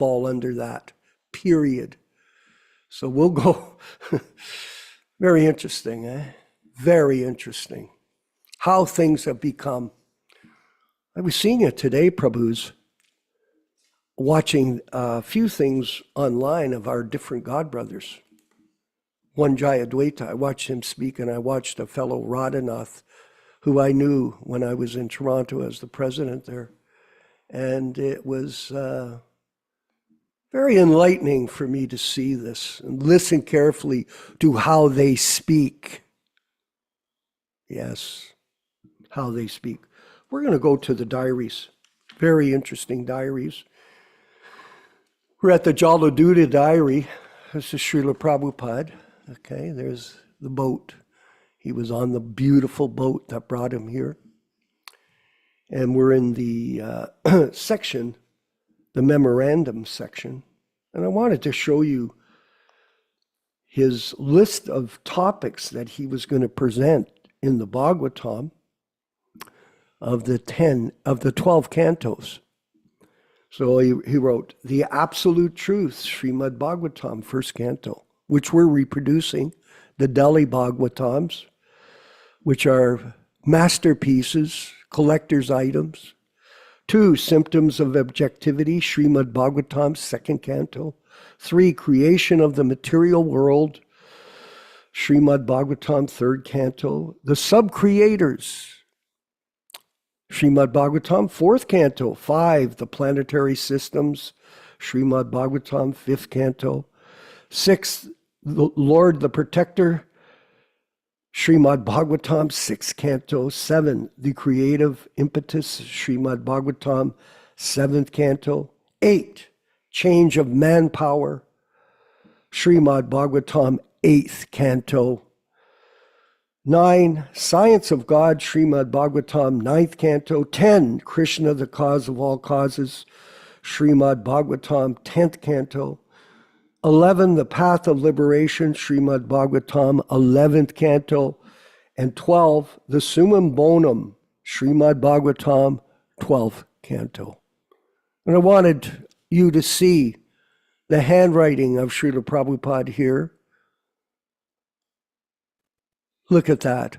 fall under that, period. So we'll go, very interesting, eh? Very interesting. How things have become. I was seeing it today, Prabhus, watching a few things online of our different God brothers. One Jayadvaita, I watched him speak, and I watched a fellow Radhanath, who I knew when I was in Toronto as the president there. And it was very enlightening for me to see this and listen carefully to how they speak. Yes, how they speak. We're going to go to the diaries. Very interesting diaries. We're at the Jaladuta diary. This is Srila Prabhupada. Okay, there's the boat. He was on the beautiful boat that brought him here. And we're in the section, the memorandum section. And I wanted to show you his list of topics that he was going to present in the Bhagavatam of the 12 cantos. So he wrote, The Absolute Truth, Srimad Bhagavatam, first canto, which we're reproducing, the Delhi Bhagavatams, which are masterpieces, collector's items. 2, Symptoms of Objectivity, Srimad Bhagavatam, second canto. 3, Creation of the Material World, Srimad Bhagavatam, third canto. The Sub-Creators, Srimad Bhagavatam, fourth canto. 5, The Planetary Systems, Srimad Bhagavatam, fifth canto. 6, the Lord the Protector, Srimad Bhagavatam, sixth canto. 7, The Creative Impetus, Srimad Bhagavatam, seventh canto. 8, Change of Manpower, Srimad Bhagavatam, eighth canto. 9, Science of God, Srimad Bhagavatam, ninth canto. 10, Krishna, the Cause of All Causes, Srimad Bhagavatam, 10th canto. 11, The Path of Liberation, Srimad Bhagavatam, 11th canto. And 12, The Summum Bonum, Srimad Bhagavatam, 12th canto. And I wanted you to see the handwriting of Srila Prabhupada here. Look at that.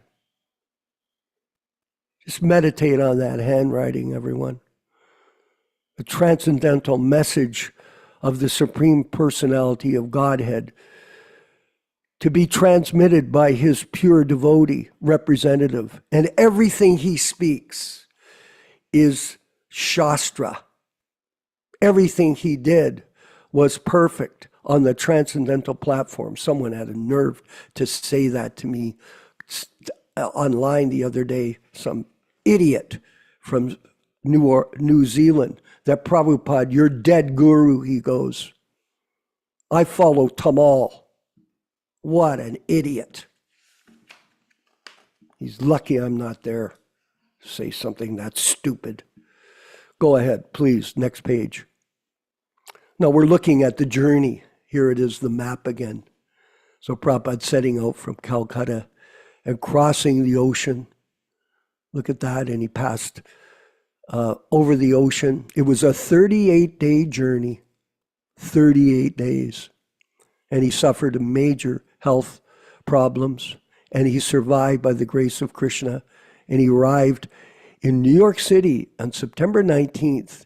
Just meditate on that handwriting, everyone. The transcendental message of the Supreme Personality of Godhead to be transmitted by his pure devotee representative. And everything he speaks is Shastra. Everything he did was perfect on the transcendental platform. Someone had a nerve to say that to me online the other day, some idiot from New Zealand, that Prabhupada, you're dead guru, he goes. I follow Tamal. What an idiot. He's lucky I'm not there to say something that stupid. Go ahead, please, next page. Now we're looking at the journey. Here it is, the map again. So Prabhupada setting out from Calcutta and crossing the ocean. Look at that, and he passed over the ocean. It was a 38-day journey, 38 days. And he suffered major health problems, and he survived by the grace of Krishna. And he arrived in New York City on September 19th,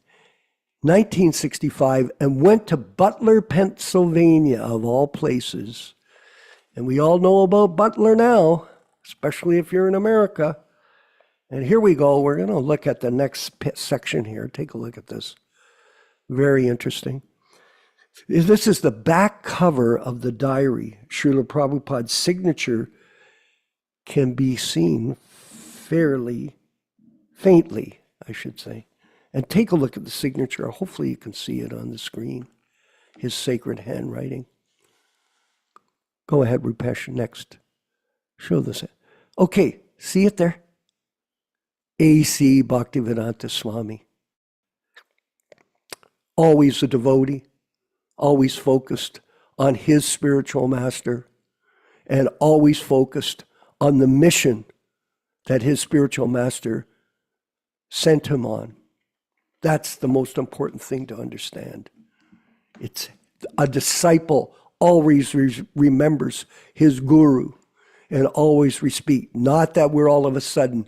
1965, and went to Butler, Pennsylvania, of all places. And we all know about Butler now, especially if you're in America. And here we go. We're going to look at the next section here. Take a look at this. Very interesting. This is the back cover of the diary. Srila Prabhupada's signature can be seen fairly faintly, I should say. And take a look at the signature. Hopefully you can see it on the screen. His sacred handwriting. Go ahead, Rupesh, next. Show this. Okay, see it there? A.C. Bhaktivedanta Swami. Always a devotee, always focused on his spiritual master, and always focused on the mission that his spiritual master sent him on. That's the most important thing to understand. It's a disciple always remembers his guru and always repeat. Not that we're all of a sudden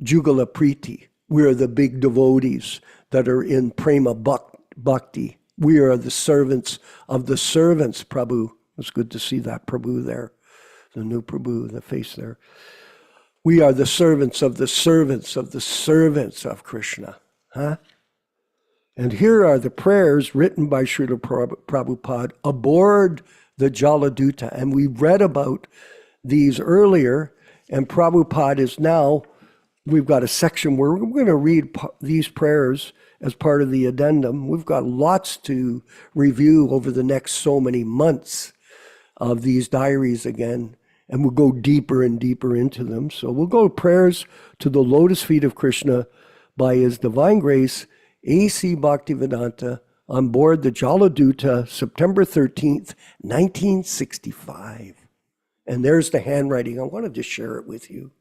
Jugala Priti. We are the big devotees that are in Prema Bhakti. We are the servants of the servants, Prabhu. It's good to see that Prabhu there, the new Prabhu, the face there. We are the servants of the servants of the servants of Krishna. Huh? And here are the prayers written by Srila Prabhupada aboard the Jaladuta. And we read about these earlier, and Prabhupada is now, we've got a section where we're going to read these prayers as part of the addendum. We've got lots to review over the next so many months of these diaries again, and we'll go deeper and deeper into them. So we'll go prayers to the lotus feet of Krishna by His Divine Grace A.C. Bhaktivedanta on board the Jaladuta, September 13th, 1965. And there's the handwriting. I wanted to share it with you.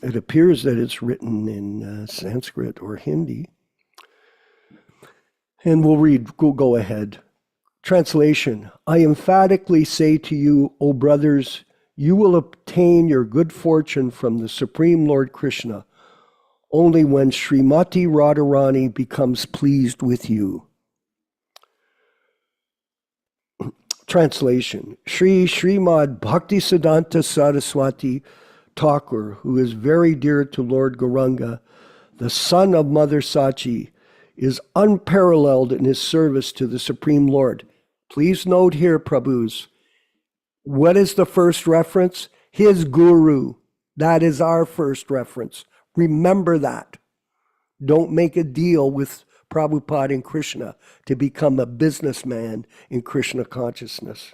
It appears that it's written in Sanskrit or Hindi. And we'll go ahead. Translation. I emphatically say to you, O brothers, you will obtain your good fortune from the Supreme Lord Krishna only when Srimati Radharani becomes pleased with you. Translation. Srimad Bhaktisiddhanta Saraswati Thakur, who is very dear to Lord Gauranga, the son of Mother Sachi, is unparalleled in his service to the Supreme Lord. Please note here, Prabhus, what is the first reference? His guru. That is our first reference. Remember that. Don't make a deal with Prabhupada and Krishna to become a businessman in Krishna consciousness.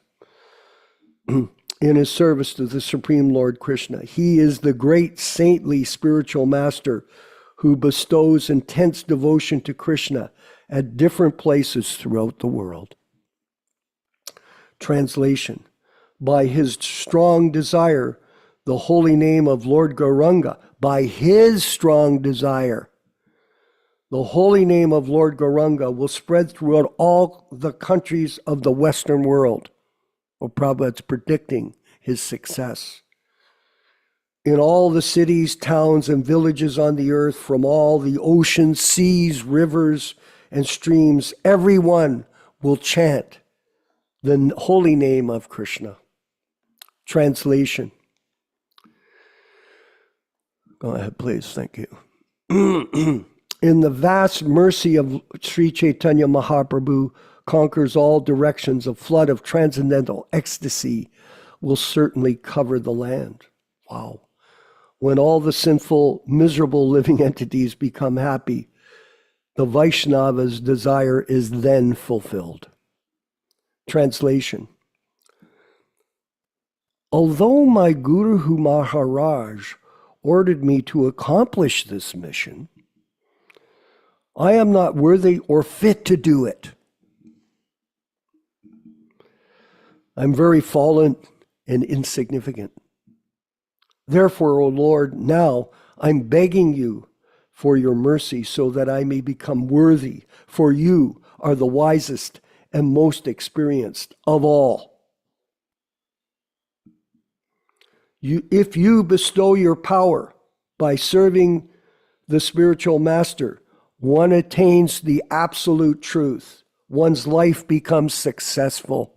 In his service to the Supreme Lord Krishna, he is the great saintly spiritual master who bestows intense devotion to Krishna at different places throughout the world. Translation. By his strong desire, the holy name of Lord Gauranga, by his strong desire, the holy name of Lord Gauranga will spread throughout all the countries of the Western world. Well, Prabhupada's predicting his success. In all the cities, towns, and villages on the earth, from all the oceans, seas, rivers, and streams, everyone will chant the holy name of Krishna. Translation. Go ahead, please. Thank you. In the vast mercy of Sri Chaitanya Mahaprabhu conquers all directions, a flood of transcendental ecstasy will certainly cover the land. Wow. When all the sinful, miserable living entities become happy, the Vaishnava's desire is then fulfilled. Translation. Although my Guru Maharaj ordered me to accomplish this mission, I am not worthy or fit to do it. I'm very fallen and insignificant. Therefore, O Lord, now I'm begging you for your mercy so that I may become worthy, for you are the wisest and most experienced of all. If you bestow your power by serving the spiritual master, one attains the absolute truth. One's life becomes successful.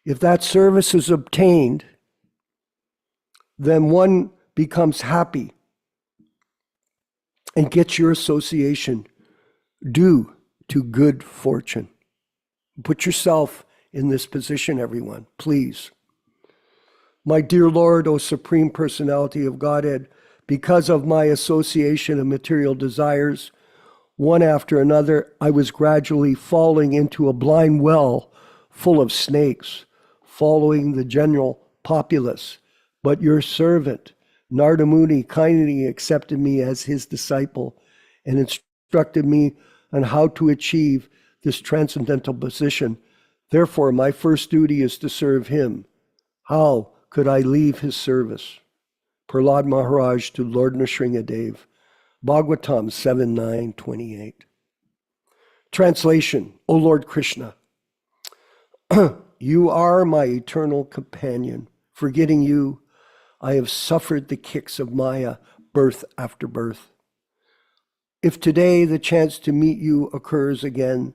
If that service is obtained, then one becomes happy and gets your association due to good fortune. Put yourself in this position, everyone, please. My dear Lord, O Supreme Personality of Godhead, because of my association of material desires, one after another, I was gradually falling into a blind well full of snakes, following the general populace. But your servant, Narada Muni, kindly accepted me as his disciple and instructed me on how to achieve this transcendental position. Therefore, my first duty is to serve him. How could I leave his service? Prahlad Maharaj to Lord Nrsingadev, Bhagavatam 7:9-28. Translation, O Lord Krishna, you are my eternal companion. Forgetting you, I have suffered the kicks of Maya, birth after birth. If today the chance to meet you occurs again,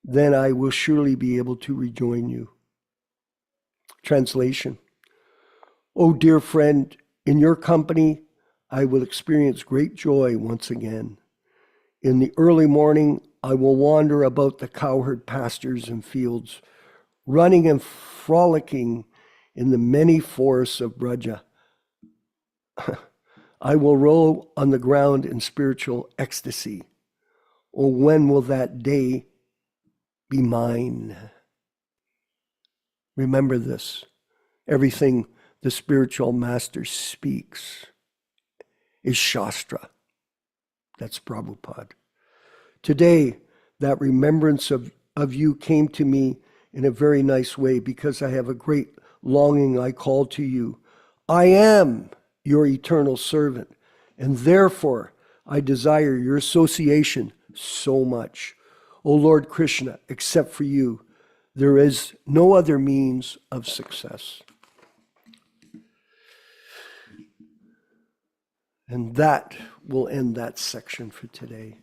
then I will surely be able to rejoin you. Translation, O dear friend, in your company, I will experience great joy once again. In the early morning, I will wander about the cowherd pastures and fields, running and frolicking in the many forests of Braja. I will roll on the ground in spiritual ecstasy. Oh, when will that day be mine? Remember this. Everything the spiritual master speaks is Shastra. That's Prabhupada. Today, that remembrance of you came to me in a very nice way because I have a great longing. I call to you. I am your eternal servant, and therefore I desire your association so much. O Lord Krishna, except for you, there is no other means of success. And that will end that section for today.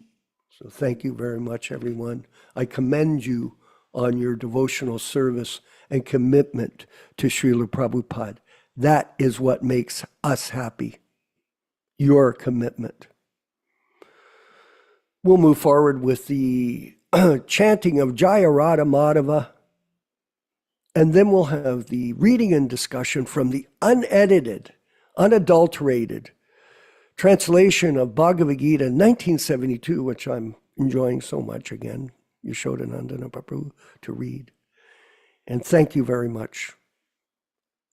So thank you very much, everyone. I commend you on your devotional service and commitment to Srila Prabhupada. That is what makes us happy, your commitment. We'll move forward with the chanting of Jaya Radha Madhava, and then we'll have the reading and discussion from the unedited, unadulterated translation of Bhagavad-gītā 1972, which I'm enjoying so much again, Yaśodā-nandana Prabhu, to read. And thank you very much.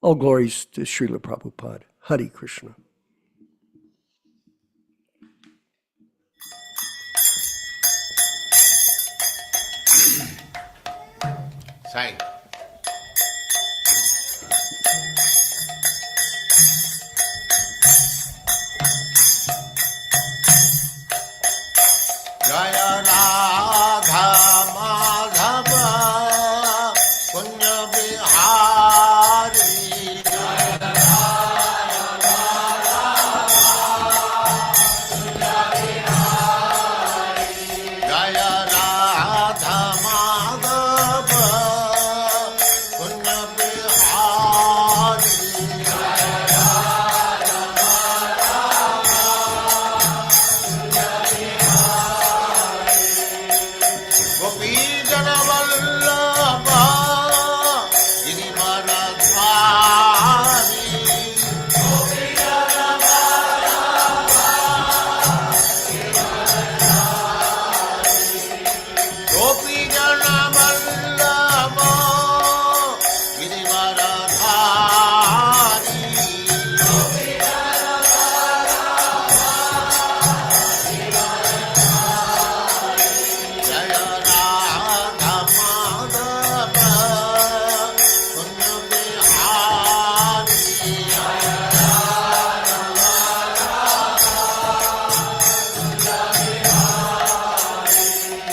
All glories to Srila Prabhupada. Hare Krishna. Sai. Jaya Radha Madhava Punya Bihari Jaya Radha Madhava Jaya Radha Madhava Punya Bihari Gopi Jana Vallabha Girivaradhari Gopi Jana Vallabha Gopi Jana Vallabha Girivaradhari Gopi Jana Jaya Radha Madhava Punya Bihari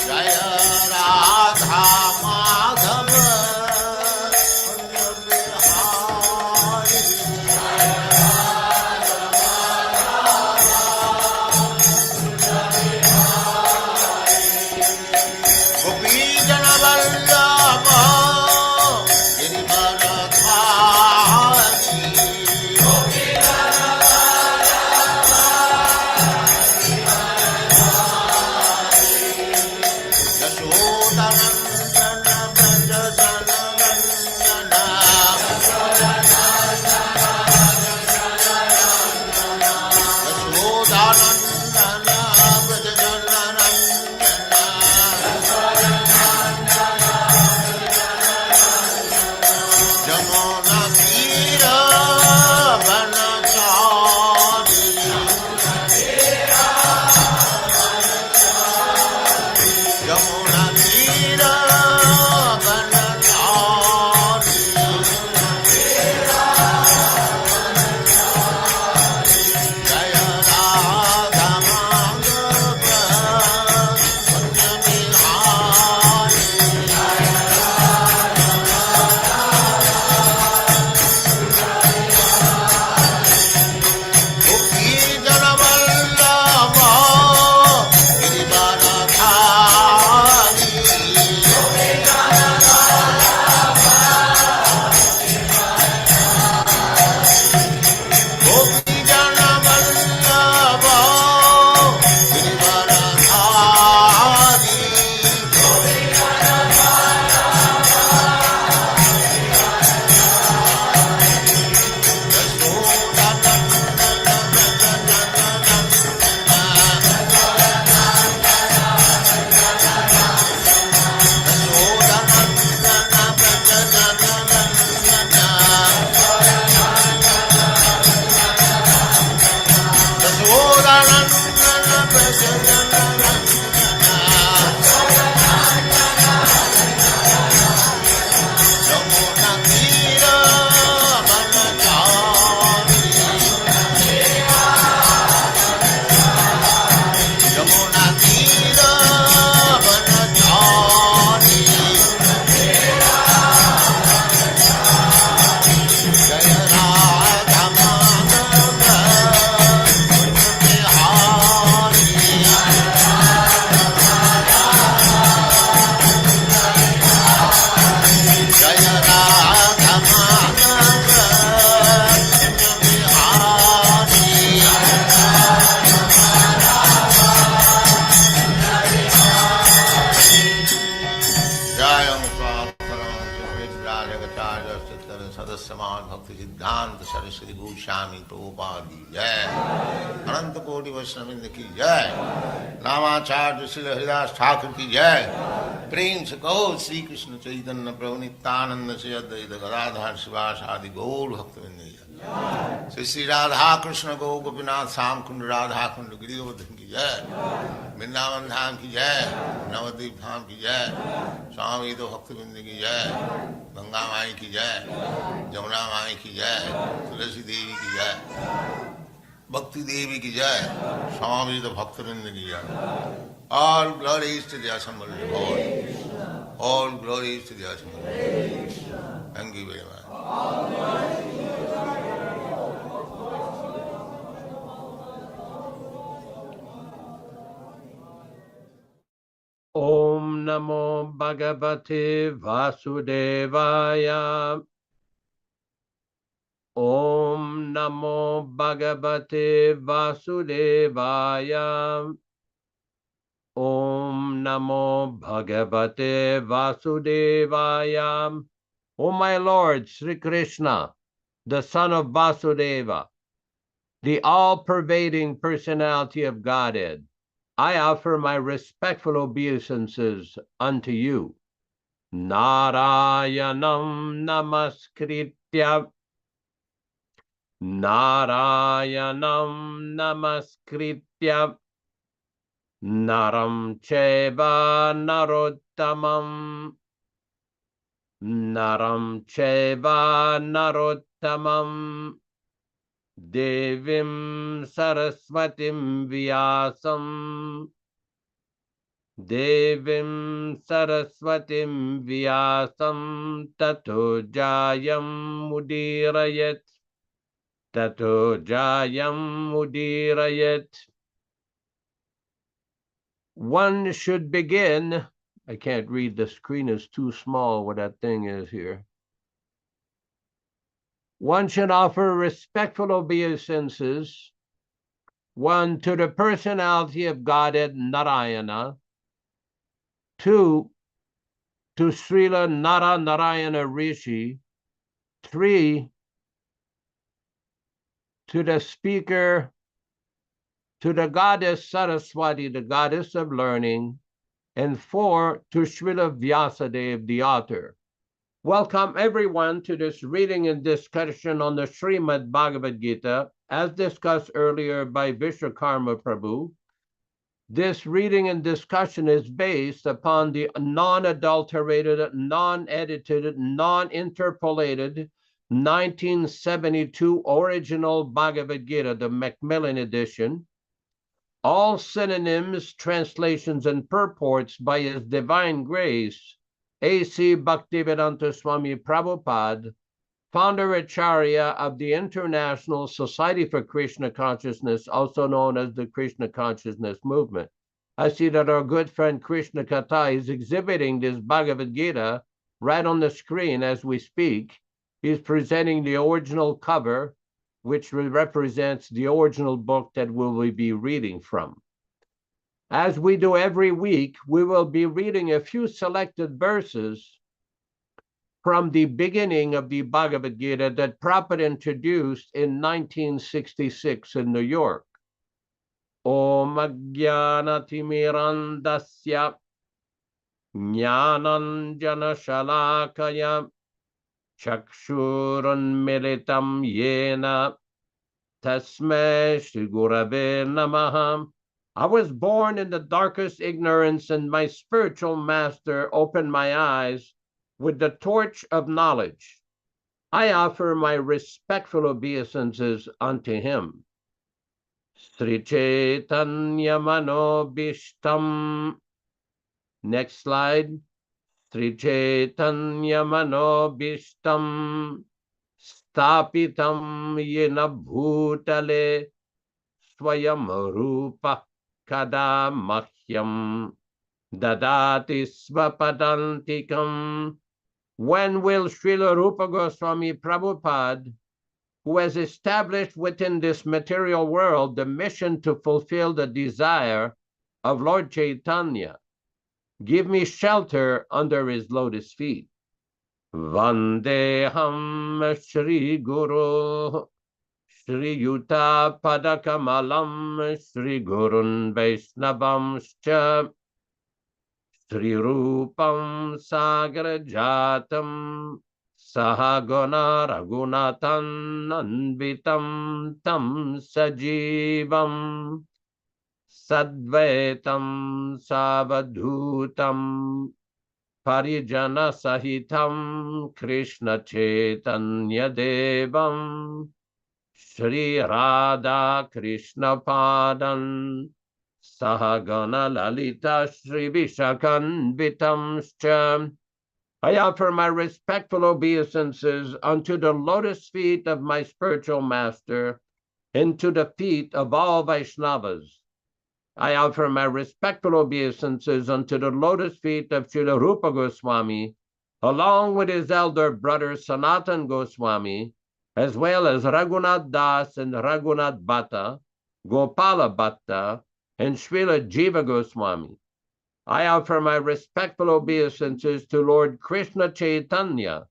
Jaya Radha Madhava Punya Bihari Gopi Jana Vallabha Girivaradhari Gopi Jana Yaśodā-nandana Braja Jana Nandana Yaśodā-nandana Braja Jana Nandana Jamuna Tira Vanachari Jamuna Tira Vanachari Jaya Radha Madhava Punya Bihari Jayam Swastaram Sri Sadasyaman Bhaktivedanta Saraswati Goswami Prabhupada ki Jai. Ananta Koti Vaishnavrinda ki Jai. Namacharya Sri Haridas Thakur ki Jai. Prem se kaho Sri Krishna Chaitanya Prabhu Nityananda Sri Advaita Gadadhar Sivasadi Gaur Bhaktivedanta ki Jai. Sri Radha Krishna Go Gopinath Sam Kund Radha Kund Giri Govardhan ki Jai. Vrindavan Dham ki Jai. Navadvip Dham ki Jai. Swami Bhaktivedanta ki Jai. Ganga Mai ki Jai. Jamuna Mai ki Jai. Tulasi Devi ki Jai. Bhakti Devi ki Jai. Swami Bhaktivedanta ki Jai. All glories to the assembled Lord. All glories to the assembled Lord. Thank you very much. Om Namo Bhagavate Vasudevaya. Om Namo Bhagavate Vasudevaya. Om Namo Bhagavate Vasudevaya. O my Lord, Sri Krishna, the son of Vasudeva, the all-pervading personality of Godhead, I offer my respectful obeisances unto you. Narayanam namaskritya. Narayanam namaskritya. Naram cheva narottamam. Naram cheva narottamam. Devim Saraswatim Vyasam. Devim Saraswatim Vyasam Tato Jayam Mudirayat. Tato Jayam Mudirayat. One should begin. I can't read, the screen is too small what that thing is here. One should offer respectful obeisances, one, to the personality of Godhead Narayana, two, to Srila Narayana Rishi, three, to the speaker, to the goddess Saraswati, the goddess of learning, and four, to Srila Vyasadeva, the author. Welcome everyone to this reading and discussion on the Srimad Bhagavad-gītā, as discussed earlier by Vishwakarma Prabhu. This reading and discussion is based upon the non-adulterated, non-edited, non-interpolated 1972 original Bhagavad-gītā, the Macmillan edition. All synonyms, translations, and purports by His Divine Grace A.C. Bhaktivedanta Swami Prabhupāda, Founder-Ācārya of the International Society for Krishna Consciousness, also known as the Krishna Consciousness Movement. I see that our good friend Krishna Kata is exhibiting this Bhagavad-gītā right on the screen as we speak. He's presenting the original cover, which represents the original book that we will be reading from. As we do every week, we will be reading a few selected verses from the beginning of the Bhagavad-gītā that Prabhupada introduced in 1966 in New York. Om Ajnanatirmirandasya Jnananjana Shalakaya Chakshurunmilitam Yena Tasmai Shri Gurave Namaha. I was born in the darkest ignorance, and my spiritual master opened my eyes with the torch of knowledge. I offer my respectful obeisances unto him. Sri Chaitanya Manobhishtam. Next slide. Sri Chaitanya Manobhishtam Stapitam Yena Bhutale Swayam Rupa Kada Mahyam Dadati Svapadantikam. When will Srila Rupa Goswami Prabhupada, who has established within this material world the mission to fulfill the desire of Lord Chaitanya, Give me shelter under his lotus feet. Vandeham Shri Guru Shri Yuta Padakamalam Shri Gurun Vaishnavamscha Shri Rupam Sagar Jatam Sahaguna Raghunatan Anvitam Tam Sajivam Sadvaitam Savadhutam Parijana Sahitam Krishna Chaitanya Devam Shri Radha Krishna Padan Sahagana Lalita Shri Vishakanvitamscha. I offer my respectful obeisances unto the lotus feet of my spiritual master and to the feet of all Vaishnavas. I offer my respectful obeisances unto the lotus feet of Srila Rupa Goswami, along with his elder brother Sanatan Goswami, as well as Raghunath Das and Raghunath Bhatta, Gopala Bhatta, and Srila Jiva Goswami. I offer my respectful obeisances to Lord Krishna Chaitanya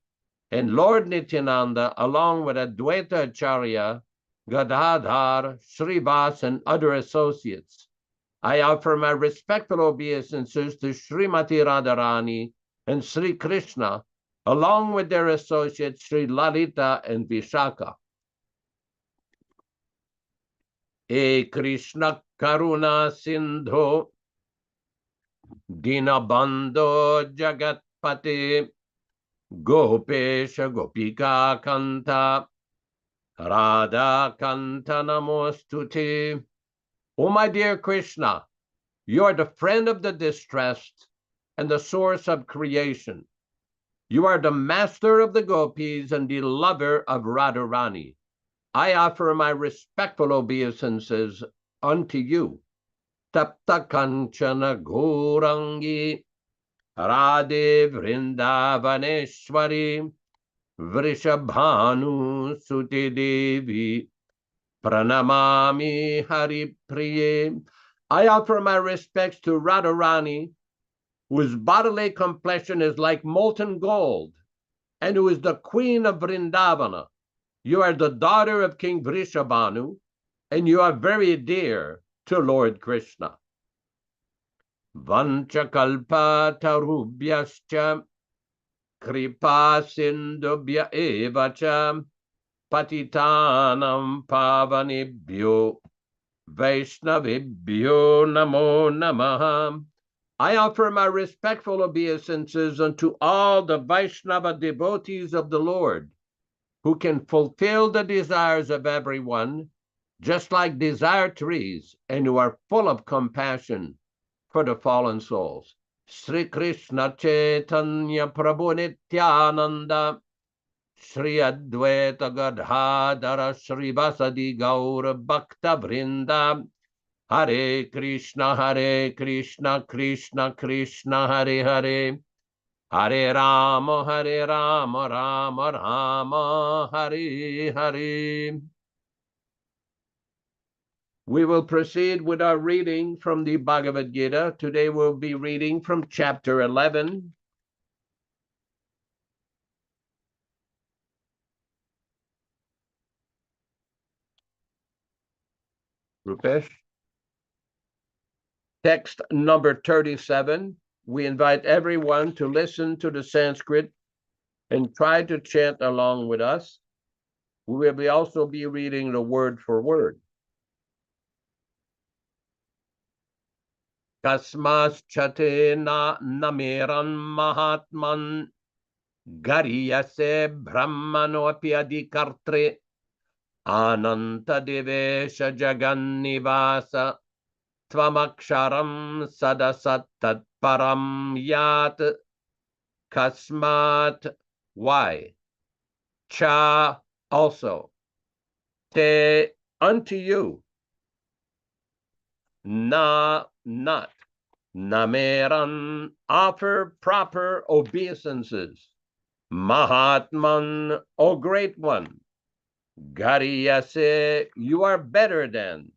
and Lord Nityananda, along with Advaita Acharya, Gadadhar, Srivas, and other associates. I offer my respectful obeisances to Srimati Radharani and Sri Krishna, along with their associates Sri Lalita and Vishaka. E Krishna Karuna Sindhu Dinabandho Jagatpate Gopesha Gopika Kanta Radha Kanta Namostute. Oh, my dear Krishna, you are the friend of the distressed and the source of creation. You are the master of the gopis and the lover of Radharani. I offer my respectful obeisances unto you. Tapta Kanchana Gourangi Radhe Vrindavaneshwari Vrishabhanu Suti Devi Pranamami Hari Priye. I offer my respects to Radharani, whose bodily complexion is like molten gold, and who is the queen of Vrindavana. You are the daughter of King Vrishabhanu, and you are very dear to Lord Krishna. Vanchakalpa tarubhyascha kripa sindubhya evacha Patitanam pavanibhyo Vaishnavibhyo namo namaha. I offer my respectful obeisances unto all the Vaishnava devotees of the Lord, who can fulfill the desires of everyone, just like desire trees, and who are full of compassion for the fallen souls. Sri Krishna Chaitanya Prabhu Nityananda Shri Advaita Gadadhara Shri Vasadi Gaura Bhakta Vrinda Hare Krishna Krishna Krishna Hare Hare Hare Rama Rama Rama Hare Hare. We will proceed with our reading from the Bhagavad-gītā. Today we'll be reading from chapter 11. Rupesh. Text number 37. We invite everyone to listen to the Sanskrit and try to chant along with us. We will also be reading the word for word. Kasmas chate na namiran mahatman gariyase brahmanopi adikartre ananta devesha jagannivasa Tvamaksharam sadasat tatparam yat kasmat. Why? Cha also. Te unto you. Na not. Nameran offer proper obeisances. Mahatman, O great one. Gariyase, you are better than.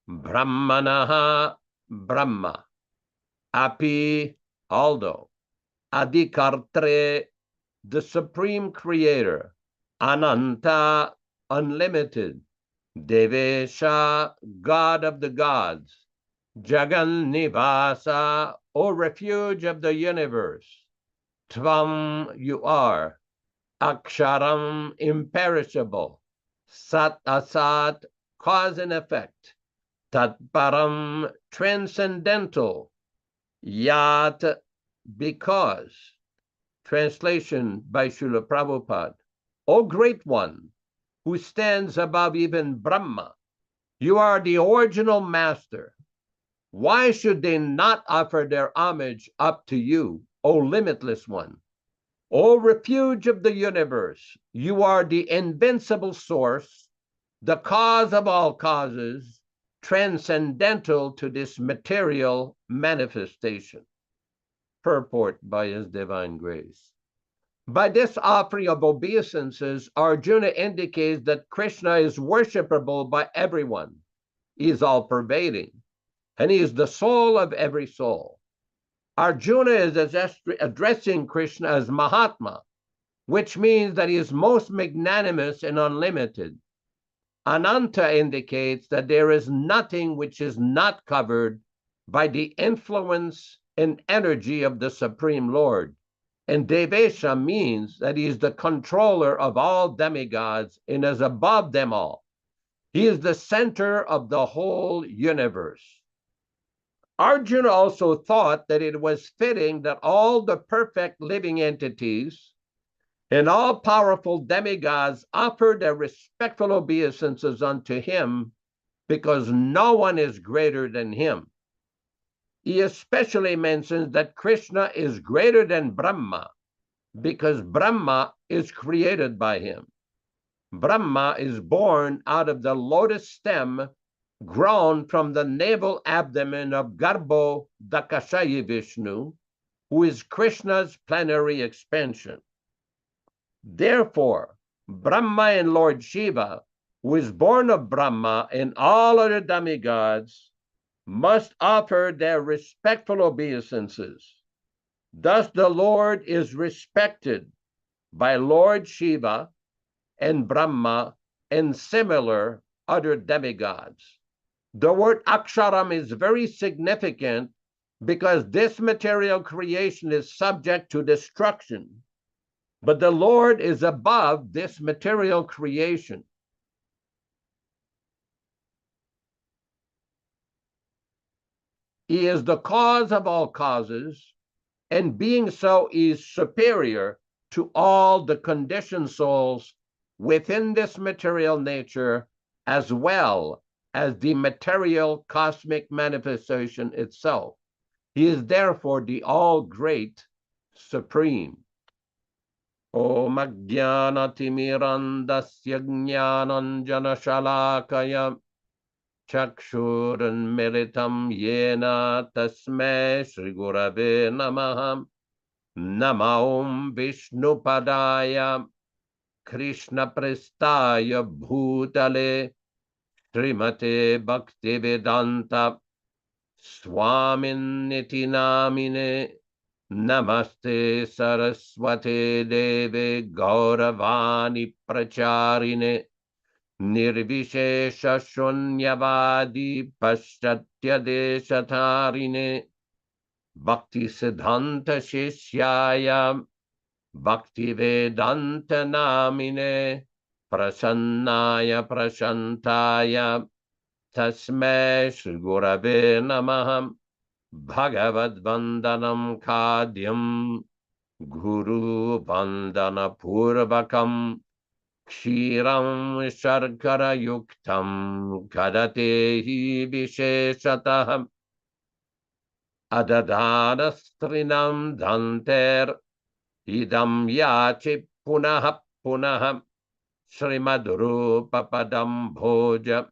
Brahmanaha, Brahma, Api, although, Adikartre, the Supreme Creator, Ananta, unlimited, Devesha, God of the gods, Jagan Nivasa, O refuge of the universe, Tvam, you are, Aksharam, imperishable, Sat Asat, cause and effect, Tatparam, transcendental, Yat, because. Translation by Srila Prabhupada. O Great One, who stands above even Brahma, you are the original master. Why should they not offer their homage up to you, O Limitless One? O refuge of the universe, you are the invincible source, the cause of all causes, transcendental to this material manifestation. Purport by His Divine Grace. By this offering of obeisances, Arjuna indicates that Krishna is worshipable by everyone. He is all-pervading, and he is the soul of every soul. Arjuna is addressing Krishna as Mahatma, which means that he is most magnanimous and unlimited. Ananta indicates that there is nothing which is not covered by the influence and energy of the Supreme Lord. And Devesha means that he is the controller of all demigods and is above them all. He is the center of the whole universe. Arjuna also thought that it was fitting that all the perfect living entities and all powerful demigods offer their respectful obeisances unto him, because no one is greater than him. He especially mentions that Krishna is greater than Brahma, because Brahma is created by him. Brahma is born out of the lotus stem grown from the navel abdomen of Garbho Dakashayi Vishnu, who is Krishna's plenary expansion. Therefore, Brahma and Lord Shiva, who is born of Brahma and all other demigods, must offer their respectful obeisances. Thus the Lord is respected by Lord Shiva and Brahma and similar other demigods. The word Aksharam is very significant because this material creation is subject to destruction, but the Lord is above this material creation. He is the cause of all causes, and being so, he is superior to all the conditioned souls within this material nature, as well as the material cosmic manifestation itself. He is therefore the all-great supreme. Om Ajnana Timirandasya Jnananjana Shalakaya Chakshuranmilitam Yena Tasmai Shri Gurave Namah. Nama Om Vishnupadaya Krishna Prestaya Bhutale Srimate Bhaktivedanta Swami Namine Namaste Saraswate Deve Gauravani Pracharine Nirvishesha Shunyavadi Paschatya Deshatarine Bhakti Siddhanta Shishyaya Bhaktivedanta Namine Prasannaya Prashantaya Tasmai Shri Gurave Namah. Bhagavad Vandanam Kadyam Guru Vandana Purvakam Kshiram Sharkara Yuktam Kadatehi Visheshataham Adadhanastrinam Dhanter Idam Yachi Punaha Punaha Srimaduru Papadam Bhoja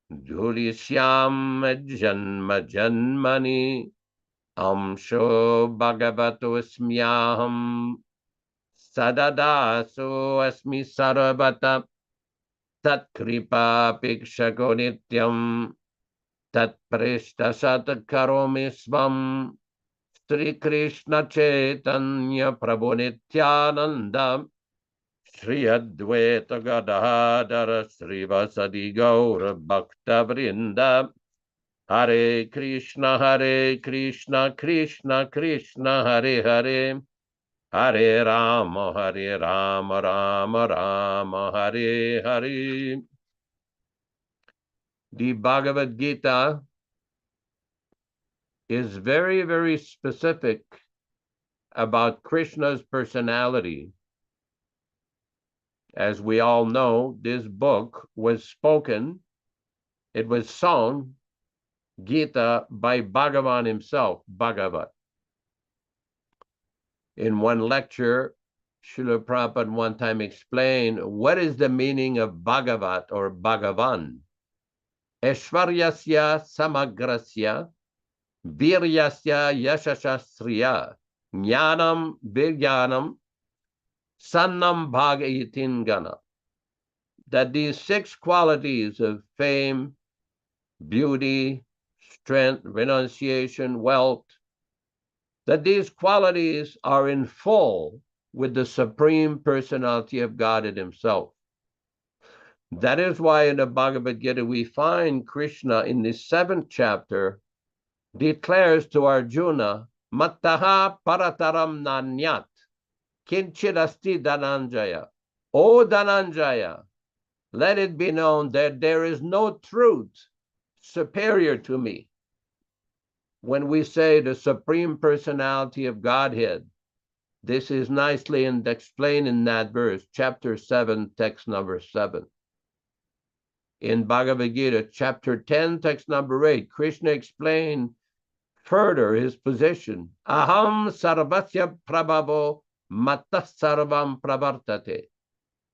Dhulishyam Janma Janmani Amsho Bhagavato Smyaham Sadadaso Asmi Sarvata Tatkripa Pikshako Nityam tat prishta sat karomi svam Sri Krishna Chaitanya Prabhu Nityananda Shri Advaita Gadadhara Sri Vasadi Gaura Bhakta Vrinda Hare Krishna Krishna Krishna Hare Hare Hare Rama Rama Rama Hare Hare. The Bhagavad-gītā is very, very specific about Krishna's personality. As we all know, this book was spoken, it was sung, Gita, by Bhagavan himself, Bhagavat. In one lecture, Srila Prabhupada one time explained what is the meaning of Bhagavat or Bhagavan. Aishvaryasya samagrasya viryasya yashashasriya jnanam viryanam sannam bhagayitingana. That these 6 qualities of fame, beauty, strength, renunciation, wealth, that these qualities are in full with the Supreme Personality of God in himself. That is why in the Bhagavad-gītā we find Krishna in the 7th chapter declares to Arjuna, Mattaha parataram nanyat kinchidasti Dhananjaya. O Dhananjaya, let it be known that there is no truth superior to me. When we say the Supreme Personality of Godhead, this is nicely explained in that verse, chapter 7, text number 7. In Bhagavad-gītā, chapter 10, text number 8, Krishna explained further his position. Aham sarvasya prabhavo mattah sarvam pravartate.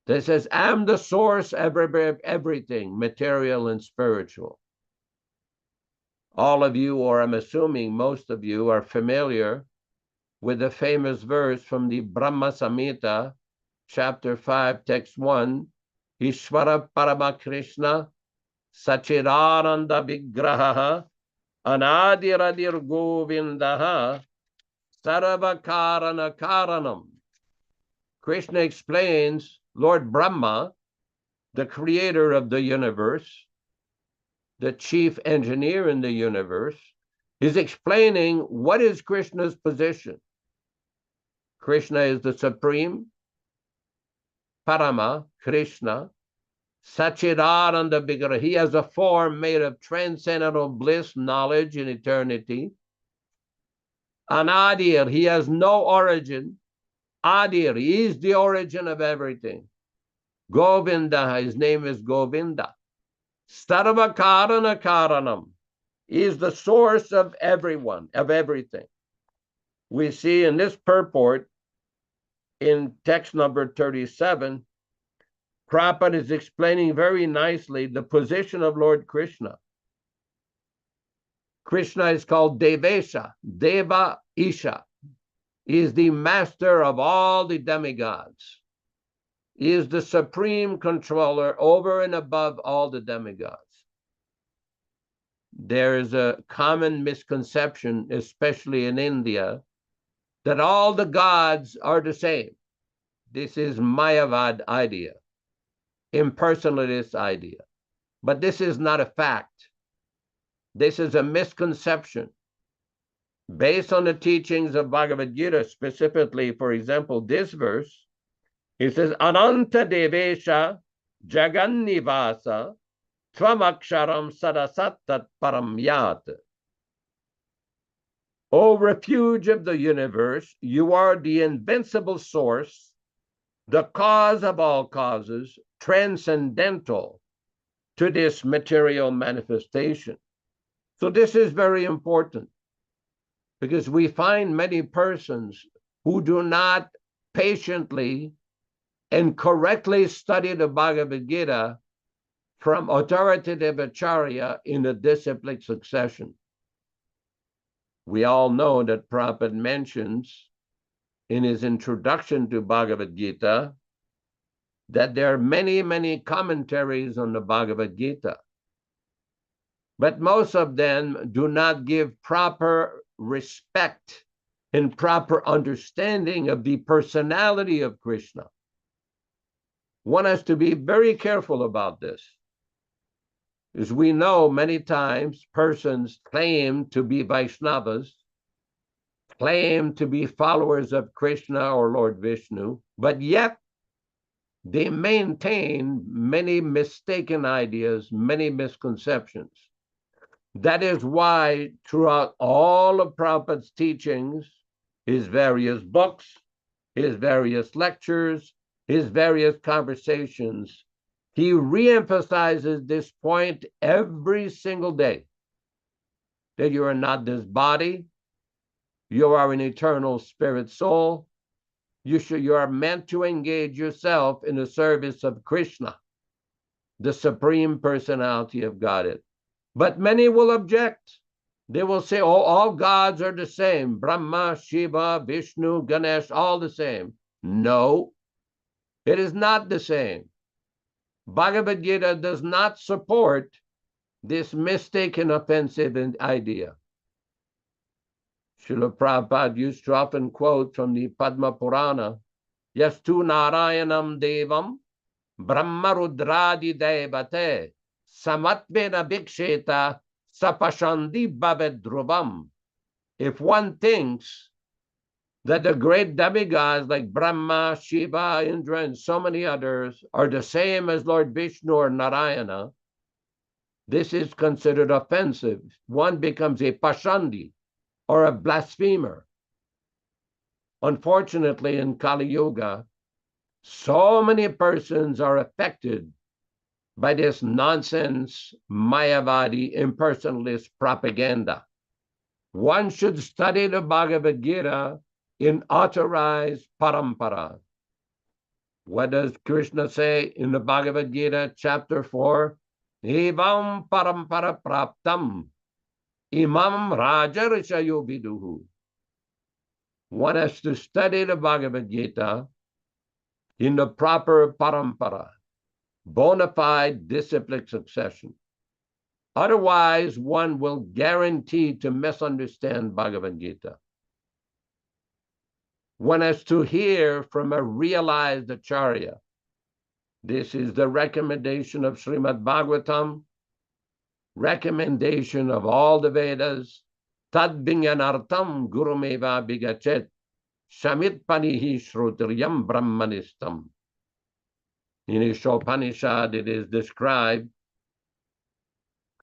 This says, I'm the source of everything, material and spiritual. All of you, or I'm assuming most of you, are familiar with the famous verse from the Brahma Samhita, chapter 5, text 1, Ishvara Parama Krishna Sachidananda Vigraha Anadiradir Govindaha Sarvakarana Karanam. Krishna explains Lord Brahma, the creator of the universe, the chief engineer in the universe, is explaining what is Krishna's position. Krishna is the Supreme, Parama, Krishna, Sachidananda Vigraha. He has a form made of transcendental bliss, knowledge, and eternity. Anadir, he has no origin. Adir, he is the origin of everything. Govinda, his name is Govinda. Sarvakarana Karanam, he is the source of everyone, of everything. We see in this purport, in text number 37, Prabhupada is explaining very nicely the position of Lord Krishna. Krishna is called Devesha, Deva Isha. He is the master of all the demigods. He is the supreme controller over and above all the demigods. There is a common misconception, especially in India, that all the gods are the same. This is Mayavad idea, impersonalist idea. But this is not a fact. This is a misconception. Based on the teachings of Bhagavad-gītā, specifically, for example, this verse, it says, Ananta Devesha Jagannivasa Tvamaksharam Sadasattat Param Yat. O refuge of the universe, you are the invincible source, the cause of all causes, transcendental to this material manifestation. So this is very important, because we find many persons who do not patiently and correctly study the Bhagavad-gītā from authoritative Acharya in a disciplic succession. We all know that Prabhupada mentions in his introduction to Bhagavad-gītā that there are many, many commentaries on the Bhagavad-gītā. But most of them do not give proper respect and proper understanding of the personality of Krishna. One has to be very careful about this. As we know, many times persons claim to be Vaishnavas, claim to be followers of Krishna or Lord Vishnu, but yet they maintain many mistaken ideas, many misconceptions. That is why throughout all of Prabhupada's teachings, his various books, his various lectures, his various conversations, he reemphasizes this point every single day, that you are not this body, you are an eternal spirit soul, you are meant to engage yourself in the service of Krishna, the Supreme Personality of Godhead. But many will object. They will say, oh, all gods are the same. Brahma, Shiva, Vishnu, Ganesh, all the same. No, it is not the same. Bhagavad-gītā does not support this mistaken, offensive idea. Srila Prabhupada used to often quote from the Padma Purana, Yastu Narayanam Devam Brahma Rudradi Devate Samatvena Bhiksheta Sapashandi Bhavedruvam. If one thinks that the great demigods like Brahma, Shiva, Indra, and so many others are the same as Lord Vishnu or Narayana, this is considered offensive. One becomes a Pashandi, or a blasphemer. Unfortunately, in Kali Yuga, so many persons are affected by this nonsense, Mayavadi, impersonalist propaganda. One should study the Bhagavad-gītā in authorized parampara. What does Krishna say in the Bhagavad-gītā, chapter 4? Evam parampara praptam imam raja rishayo viduhu. One has to study the Bhagavad-gītā in the proper parampara, bona fide disciplic succession. Otherwise, one will guarantee to misunderstand Bhagavad-gītā. One has to hear from a realized Acharya. This is the recommendation of Srimad Bhagavatam, recommendation of all the Vedas, tad vinyanartam gurumeva bigachet, shamit panihi shrutriyam brahmanistam. In Ishopanishad it is described,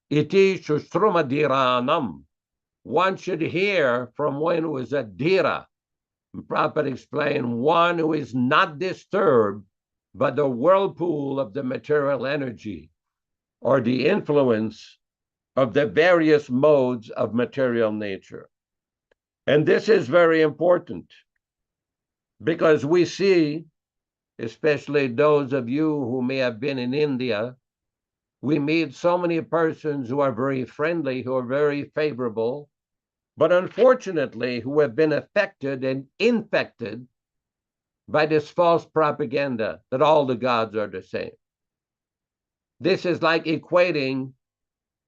iti shushrumadiranam. One should hear from one who is a dhira. Prabhupada explained, one who is not disturbed by the whirlpool of the material energy or the influence of the various modes of material nature. And this is very important because we see, especially those of you who may have been in India, we meet so many persons who are very friendly, who are very favorable, but unfortunately who have been affected and infected by this false propaganda that all the gods are the same. This is like equating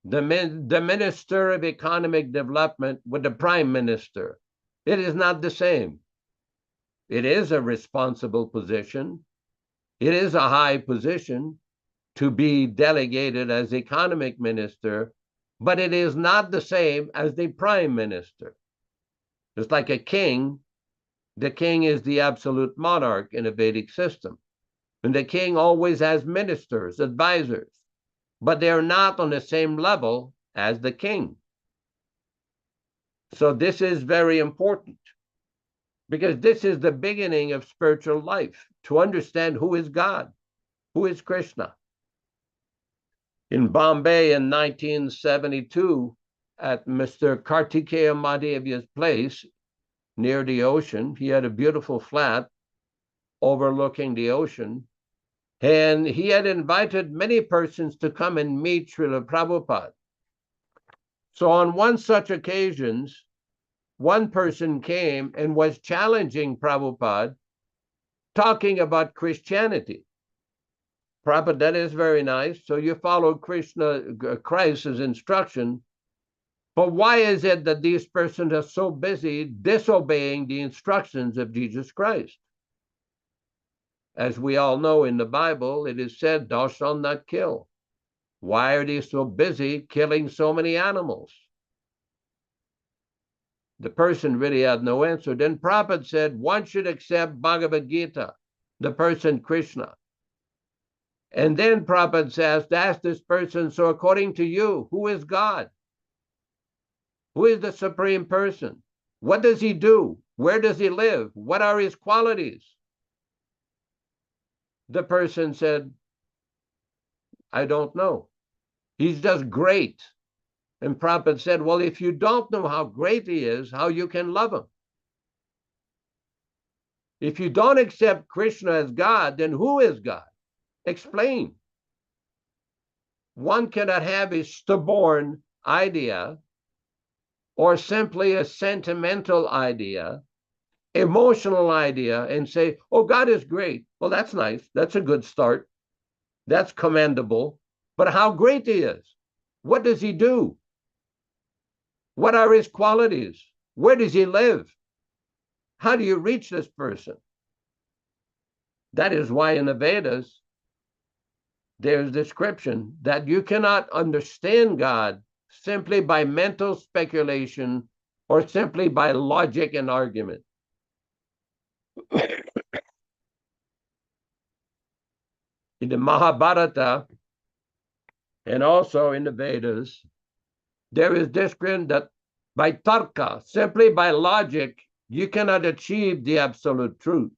the Minister of Economic Development with the Prime Minister. It is not the same. It is a responsible position. It is a high position to be delegated as Economic Minister, but it is not the same as the Prime Minister. It's like a king. The king is the absolute monarch in a Vedic system. And the king always has ministers, advisors, but they're not on the same level as the king. So this is very important because this is the beginning of spiritual life, to understand who is God, who is Krishna. In Bombay in 1972, at Mr. Kartikeya Mahadevya's place near the ocean, he had a beautiful flat overlooking the ocean, and he had invited many persons to come and meet Srila Prabhupada. So on one such occasions, one person came and was challenging Prabhupada, talking about Christianity. Prabhupada, that is very nice. So you follow Christ's instruction. But why is it that these persons are so busy disobeying the instructions of Jesus Christ? As we all know in the Bible, it is said, thou shalt not kill. Why are they so busy killing so many animals? The person really had no answer. Then Prabhupada said, one should accept Bhagavad-gītā, the person Krishna. And then Prabhupada says, ask this person, so according to you, who is God? Who is the Supreme Person? What does he do? Where does he live? What are his qualities? The person said, I don't know. He's just great. And Prabhupada said, well, if you don't know how great he is, how you can love him? If you don't accept Krishna as God, then who is God? Explain. One cannot have a stubborn idea or simply a sentimental idea, emotional idea, and say, oh, God is great. Well, that's nice. That's a good start. That's commendable. But how great he is. What does he do? What are his qualities? Where does he live? How do you reach this person? That is why in the Vedas, there's description that you cannot understand God simply by mental speculation or simply by logic and argument. In the Mahabharata and also in the Vedas, there is description that by tarka, simply by logic, you cannot achieve the absolute truth.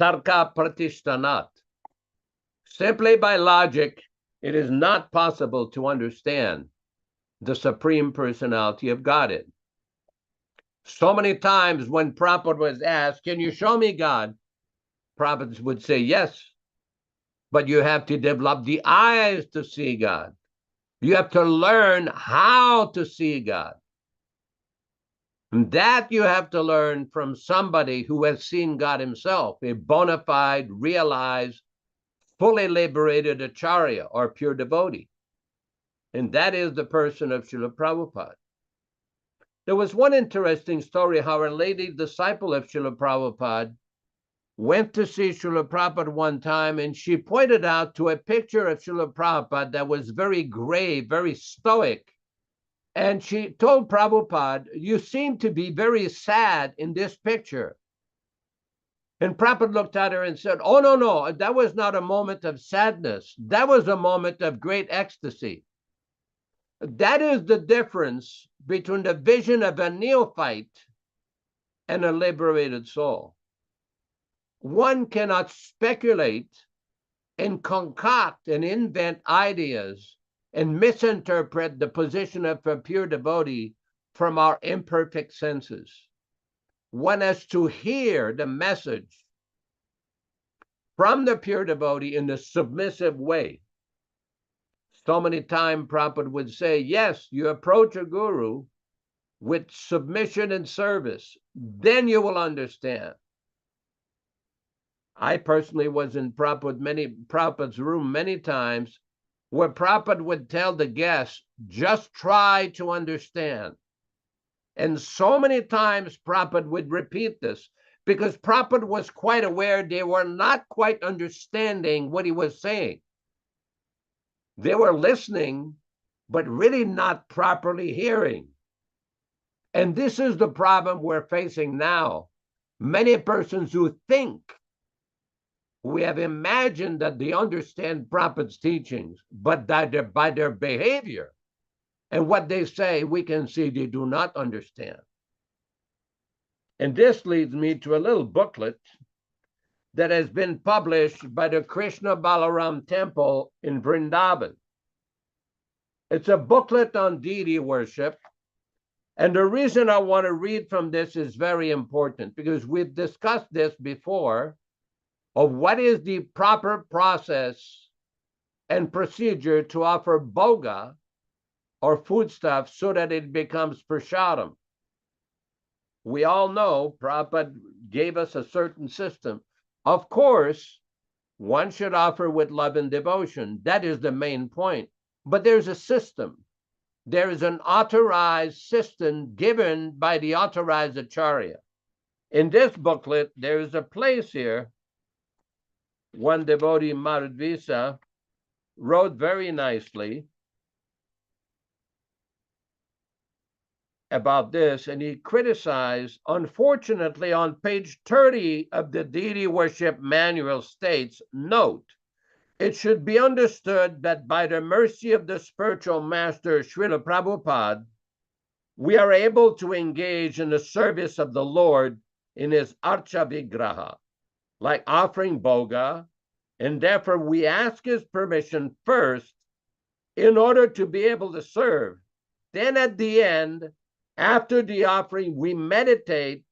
Tarka pratishtanat. Simply by logic, it is not possible to understand the Supreme Personality of Godhead. So many times when Prabhupada was asked, can you show me God? Prabhupada would say, yes, but you have to develop the eyes to see God. You have to learn how to see God. And that you have to learn from somebody who has seen God himself, a bona fide, realized, fully liberated Acharya or pure devotee. And that is the person of Srila Prabhupada. There was one interesting story how a lady disciple of Srila Prabhupada went to see Srila Prabhupada one time, and she pointed out to a picture of Srila Prabhupada that was very grave, very stoic. And she told Prabhupada, you seem to be very sad in this picture. And Prabhupada looked at her and said, oh, no, that was not a moment of sadness. That was a moment of great ecstasy. That is the difference between the vision of a neophyte and a liberated soul. One cannot speculate and concoct and invent ideas and misinterpret the position of a pure devotee from our imperfect senses. One has to hear the message from the pure devotee in a submissive way. So many times Prabhupada would say, yes, you approach a guru with submission and service, then you will understand. I personally was in Prabhupada's room many times where Prabhupada would tell the guests, just try to understand. And so many times Prabhupada would repeat this because Prabhupada was quite aware they were not quite understanding what he was saying. They were listening, but really not properly hearing. And this is the problem we're facing now. Many persons who think we have imagined that they understand Prabhupada's teachings, but that by their behavior and what they say, we can see they do not understand. And this leads me to a little booklet that has been published by the Krishna Balaram Temple in Vrindavan. It's a booklet on deity worship. And the reason I want to read from this is very important because we've discussed this before of what is the proper process and procedure to offer bhoga or foodstuff so that it becomes prasadam. We all know Prabhupada gave us a certain system. Of course, one should offer with love and devotion. That is the main point. But there's a system. There is an authorized system given by the authorized Acharya. In this booklet, there is a place here. One devotee, Madhvisa, wrote very nicely about this, and he criticized, unfortunately, on page 30 of the Deity Worship Manual states, note, it should be understood that by the mercy of the spiritual master, Srila Prabhupada, we are able to engage in the service of the Lord in his Archa Vigraha, like offering Bhoga, and therefore we ask his permission first in order to be able to serve. Then at the end, after the offering, we meditate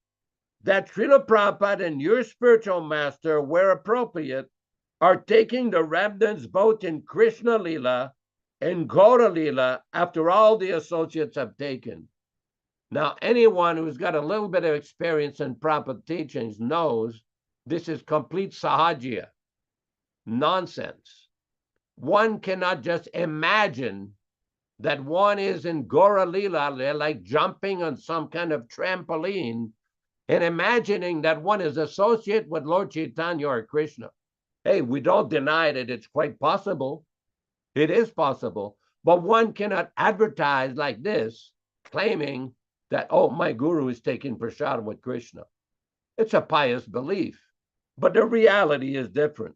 that Srila Prabhupada and your spiritual master, where appropriate, are taking the remnants both in Krishna Lila and Gaura Lila after all the associates have taken. Now, anyone who's got a little bit of experience in Prabhupada teachings knows this is complete sahaja, nonsense. One cannot just imagine that one is in Gaura Lila, they're like jumping on some kind of trampoline and imagining that one is associate with Lord Chaitanya or Krishna. Hey, we don't deny that it's quite possible. It is possible, but one cannot advertise like this, claiming that, oh, my guru is taking prasad with Krishna. It's a pious belief, but the reality is different.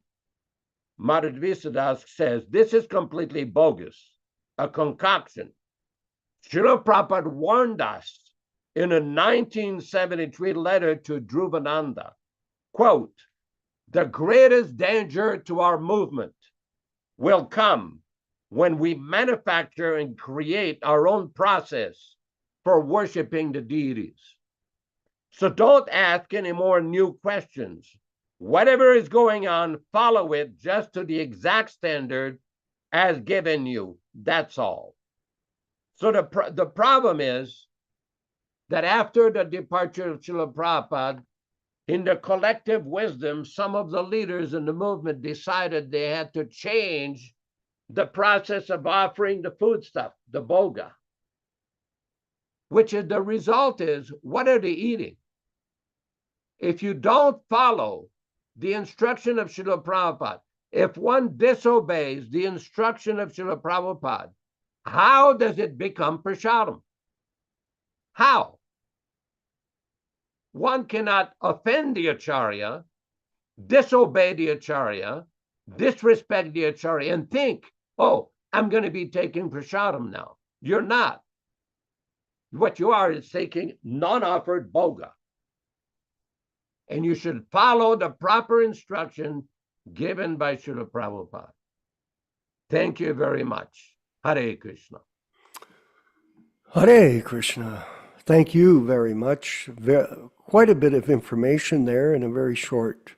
Madhvisa says, this is completely bogus, a concoction. Srila Prabhupada warned us in a 1973 letter to Dhruvananda, quote, the greatest danger to our movement will come when we manufacture and create our own process for worshiping the deities. So don't ask any more new questions. Whatever is going on, follow it just to the exact standard as given you. That's all. So the problem is that after the departure of Srila Prabhupada, in the collective wisdom, some of the leaders in the movement decided they had to change the process of offering the food stuff, the bhoga, which is the result is, what are they eating? If you don't follow the instruction of Srila Prabhupada, if one disobeys the instruction of Srila Prabhupada, how does it become prasadam? How? One cannot offend the Acharya, disobey the Acharya, disrespect the Acharya, and think, oh, I'm going to be taking prasadam now. You're not. What you are is taking non-offered bhoga. And you should follow the proper instruction given by Srila Prabhupada. Thank you very much. Hare Krishna. Hare Krishna. Thank you very much. Quite a bit of information there in a very short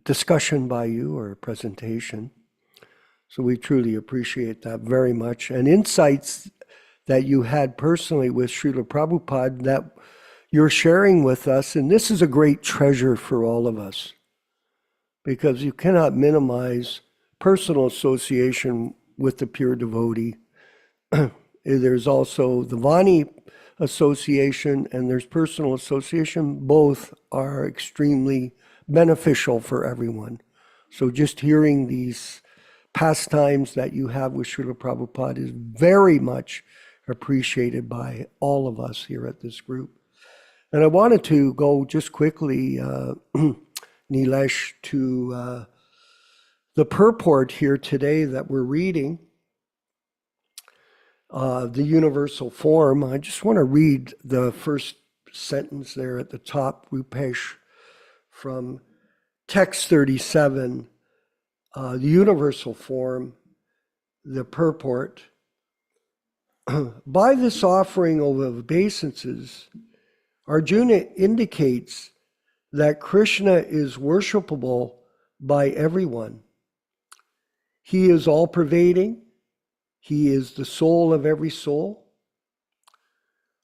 discussion by you or presentation. So we truly appreciate that very much. And insights that you had personally with Srila Prabhupada that you're sharing with us. And this is a great treasure for all of us, because you cannot minimize personal association with the pure devotee. There's also the Vani association and there's personal association. Both are extremely beneficial for everyone. So just hearing these pastimes that you have with Srila Prabhupada is very much appreciated by all of us here at this group. And I wanted to go just quickly, Nilesh, to the purport here today that we're reading. The universal form. I just want to read the first sentence there at the top, Rupesh, from text 37, the universal form, the purport. By this offering of obeisances, Arjuna indicates that Krishna is worshipable by everyone. He is all-pervading. He is the soul of every soul.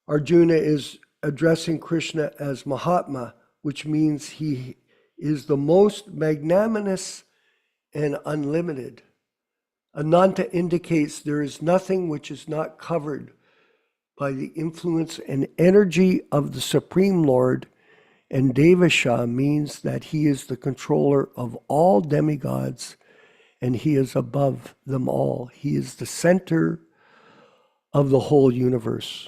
Arjuna is addressing Krishna as Mahatma, which means he is the most magnanimous and unlimited. Ananta indicates there is nothing which is not covered by the influence and energy of the Supreme Lord, and Devasha means that he is the controller of all demigods and he is above them all. He is the center of the whole universe.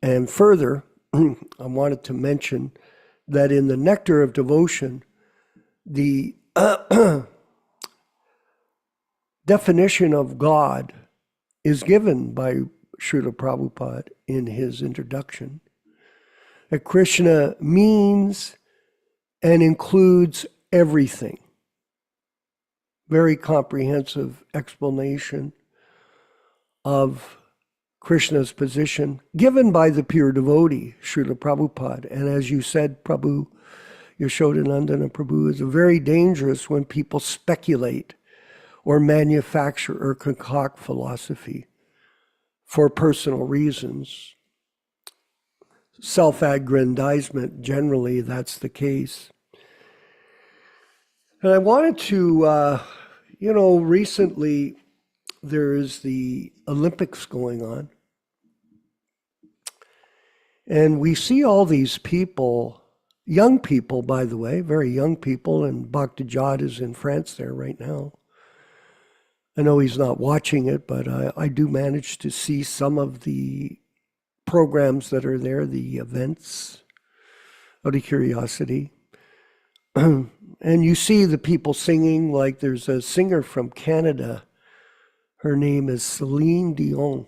And further, I wanted to mention that in the Nectar of Devotion, the definition of God is given by Srila Prabhupada in his introduction. That Krishna means and includes everything. Very comprehensive explanation of Krishna's position given by the pure devotee, Srila Prabhupada. And as you said, Prabhu, Yaśodā-nandana Prabhu, is very dangerous when people speculate or manufacture or concoct philosophy for personal reasons. Self-aggrandizement, generally, that's the case. And I wanted to, recently there is the Olympics going on. And we see all these people, young people, by the way, very young people, and Bhaktivedanta is in France there right now. I know he's not watching it, but I do manage to see some of the programs that are there, the events, out of curiosity. And you see the people singing, like there's a singer from Canada. Her name is Celine Dion.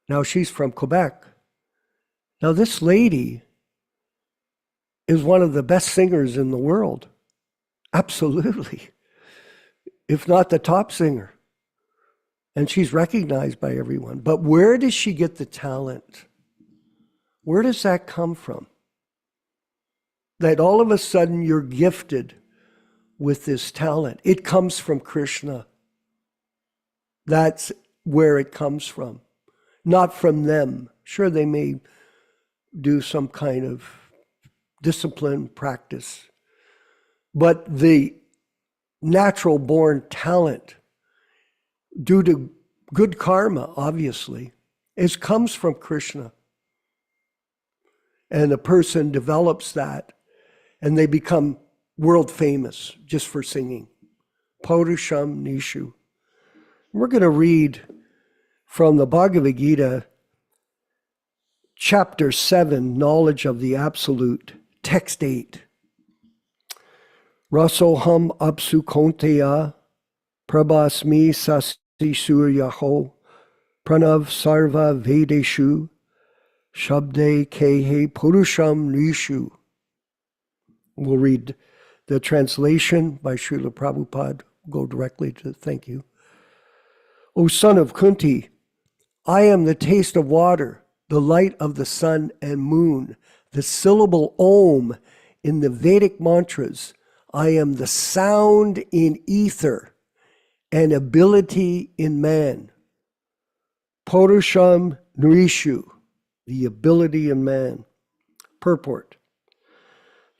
Now she's from Quebec. Now this lady is one of the best singers in the world. Absolutely. If not the top singer. And she's recognized by everyone. But where does she get the talent? Where does that come from? That all of a sudden you're gifted with this talent. It comes from Krishna. That's where it comes from. Not from them. Sure, they may do some kind of discipline, practice. But the natural born talent, due to good karma, obviously, comes from Krishna. And the person develops that, and they become world famous just for singing. Paurusham Nishu. We're going to read from the Bhagavad-gītā, chapter 7, Knowledge of the Absolute, text 8. Rasoham apsu konteya prabhasmi sasi suryaho pranav sarva vedeshu shabde kehe purusham nishu. We'll read the translation by Srila Prabhupada. Go directly to thank you. O son of Kunti, I am the taste of water, the light of the sun and moon, the syllable Om in the Vedic mantras. I am the sound in ether and ability in man. Purusham Nrishu, the ability in man. Purport.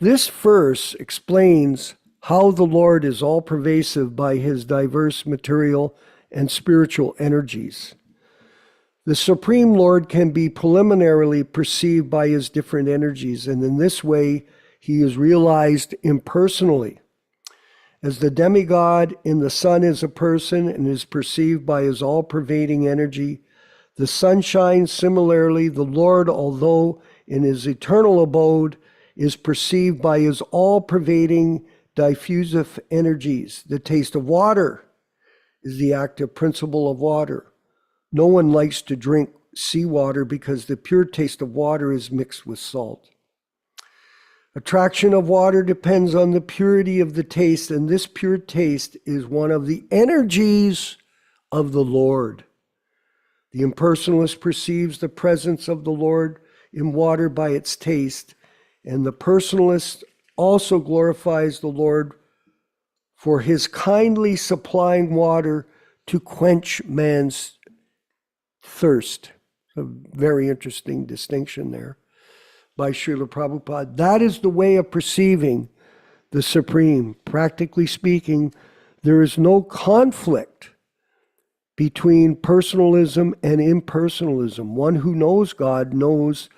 This verse explains how the Lord is all-pervasive by his diverse material and spiritual energies. The Supreme Lord can be preliminarily perceived by his different energies, and in this way, he is realized impersonally. As the demigod in the sun is a person and is perceived by his all-pervading energy, the sunshine, similarly, the Lord, although in his eternal abode, is perceived by his all-pervading diffusive energies. The taste of water is the active principle of water. No one likes to drink seawater because the pure taste of water is mixed with salt. Attraction of water depends on the purity of the taste, and this pure taste is one of the energies of the Lord. The impersonalist perceives the presence of the Lord in water by its taste, and the personalist also glorifies the Lord for his kindly supplying water to quench man's thirst. A very interesting distinction there. by Srila Prabhupada. That is the way of perceiving the Supreme. Practically speaking, there is no conflict between personalism and impersonalism. One who knows God knows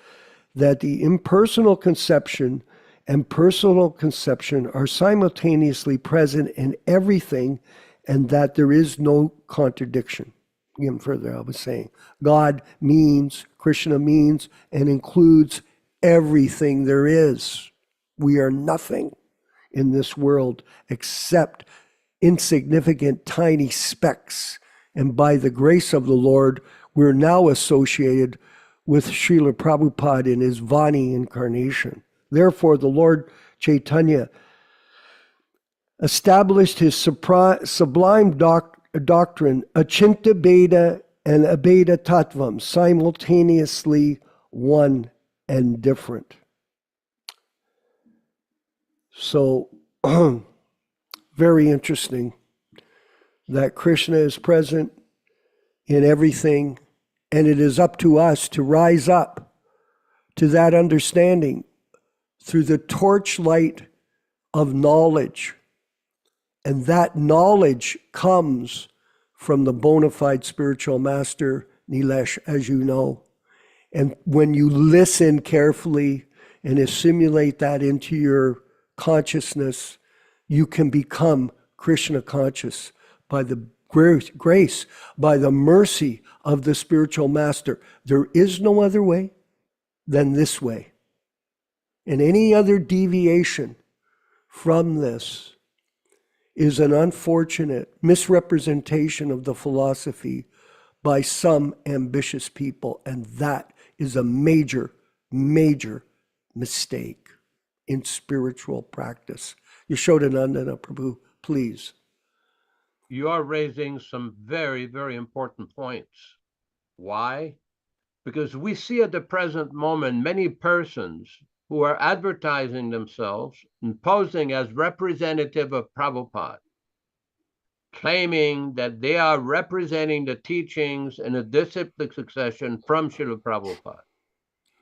that the impersonal conception and personal conception are simultaneously present in everything, and that there is no contradiction. Again, further, I was saying, God means, Krishna means, and includes everything there is. We are nothing in this world except insignificant, tiny specks. And by the grace of the Lord, we're now associated with Srila Prabhupada in his Vani incarnation. Therefore, the Lord Chaitanya established his sublime doctrine, Achinta Bheda and Abheda Tattvam, simultaneously one and different. So, very interesting that Krishna is present in everything, and it is up to us to rise up to that understanding through the torchlight of knowledge. And that knowledge comes from the bona fide spiritual master, Nilesh, as you know. And when you listen carefully and assimilate that into your consciousness, you can become Krishna conscious by the grace, by the mercy of the spiritual master. There is no other way than this way. And any other deviation from this is an unfortunate misrepresentation of the philosophy by some ambitious people, and that is a major, major mistake in spiritual practice. Yaśodā-nandana Prabhu, please. You are raising some very, very important points. Why? Because we see at the present moment many persons who are advertising themselves and posing as representative of Prabhupada, claiming that they are representing the teachings in a disciplic succession from Srila Prabhupada.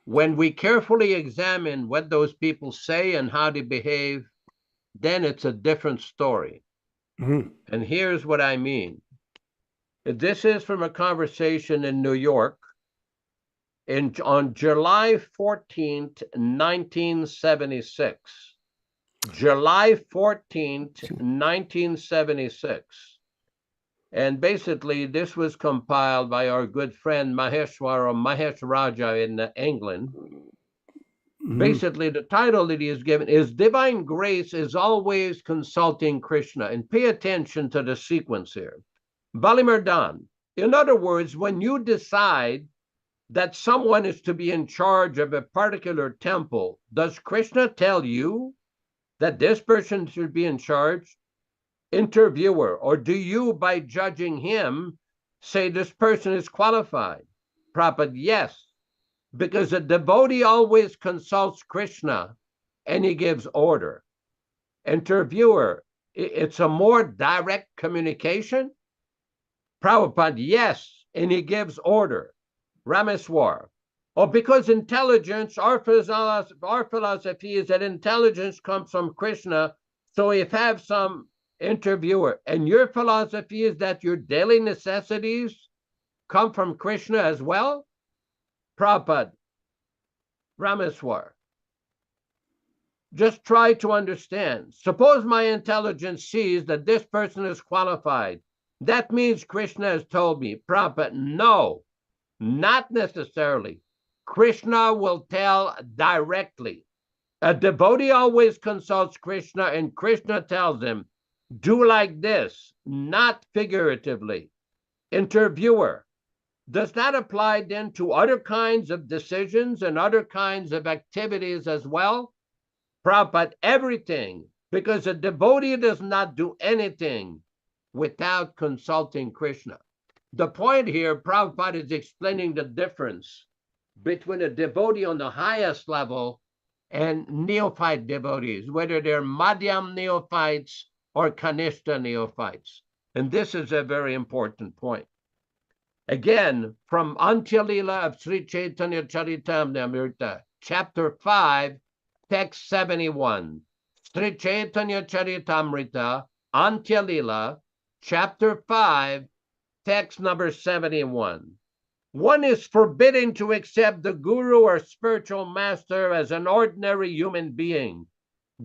When we carefully examine what those people say and how they behave, then it's a different story. Mm-hmm. And here's what I mean. This is from a conversation in New York on July 14th, 1976. July 14th, 1976. And basically, this was compiled by our good friend Mahesh Raja in England. Mm-hmm. Basically, the title that he is given is Divine Grace is Always Consulting Krishna. And pay attention to the sequence here. Balimardan. In other words, when you decide that someone is to be in charge of a particular temple, does Krishna tell you that this person should be in charge? Interviewer. Or do you, by judging him, say this person is qualified? Prabhupada, yes. Because a devotee always consults Krishna and he gives order. Interviewer, it's a more direct communication? Prabhupada, yes, and he gives order. Rameswar, because intelligence, our philosophy is that intelligence comes from Krishna, so if you have some interviewer, and your philosophy is that your daily necessities come from Krishna as well? Prabhupada, Rameswar, just try to understand. Suppose my intelligence sees that this person is qualified. That means Krishna has told me. Prabhupada, no, not necessarily. Krishna will tell directly. A devotee always consults Krishna, and Krishna tells him, do like this, not figuratively. Interviewer, does that apply then to other kinds of decisions and other kinds of activities as well? Prabhupada, everything, because a devotee does not do anything without consulting Krishna. The point here, Prabhupada is explaining the difference between a devotee on the highest level and neophyte devotees, whether they're Madhyam neophytes or Kanishta neophytes. And this is a very important point. Again, from Antya Lila of Sri Chaitanya Charitamrita, chapter 5, text 71. Sri Chaitanya Charitamrita, Antya Lila, chapter 5, text number 71. One is forbidden to accept the guru or spiritual master as an ordinary human being,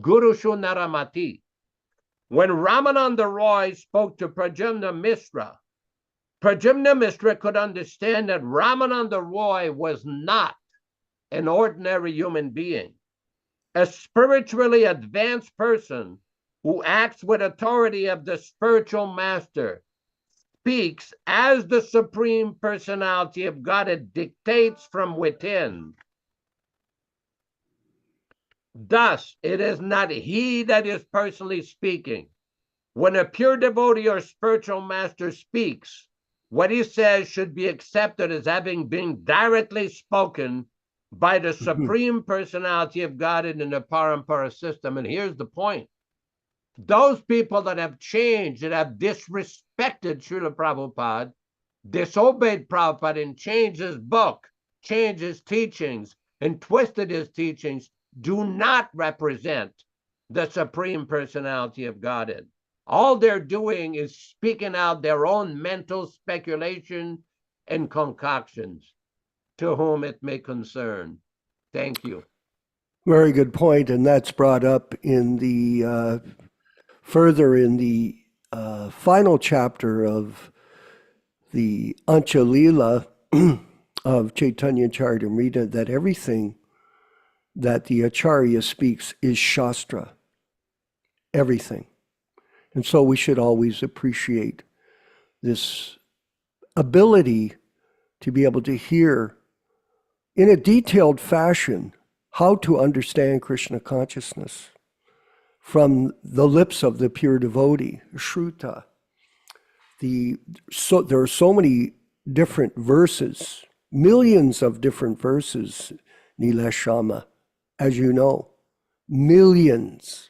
Guru Shunaramati. When Ramananda Roy spoke to Pradyumna Mishra could understand that Ramananda Roy was not an ordinary human being. A spiritually advanced person who acts with authority of the spiritual master speaks as the Supreme Personality of Godhead dictates from within. Thus, it is not he that is personally speaking. When a pure devotee or spiritual master speaks, what he says should be accepted as having been directly spoken by the Supreme Personality of Godhead in the Parampara system. And here's the point. Those people that have changed, that have disrespected Srila Prabhupada, disobeyed Prabhupada and changed his book, changed his teachings, and twisted his teachings, do not represent the Supreme Personality of Godhead. All they're doing is speaking out their own mental speculation and concoctions, to whom it may concern. Thank you. Very good point, and that's brought up in the further in the final chapter of the Antya Lila of Chaitanya Charitamrita, that everything that the Acharya speaks is Shastra. Everything. And so we should always appreciate this ability to be able to hear in a detailed fashion how to understand Krishna consciousness from the lips of the pure devotee, Shruta. There are so many different verses, millions of different verses, Nileshama, as you know, millions.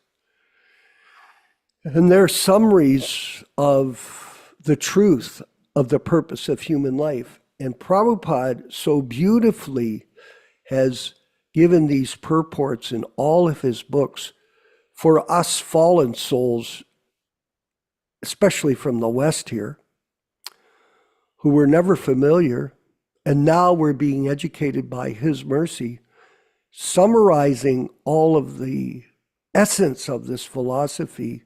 And they're summaries of the truth of the purpose of human life. And Prabhupada so beautifully has given these purports in all of his books for us fallen souls, especially from the West here, who were never familiar, and now we're being educated by his mercy, summarizing all of the essence of this philosophy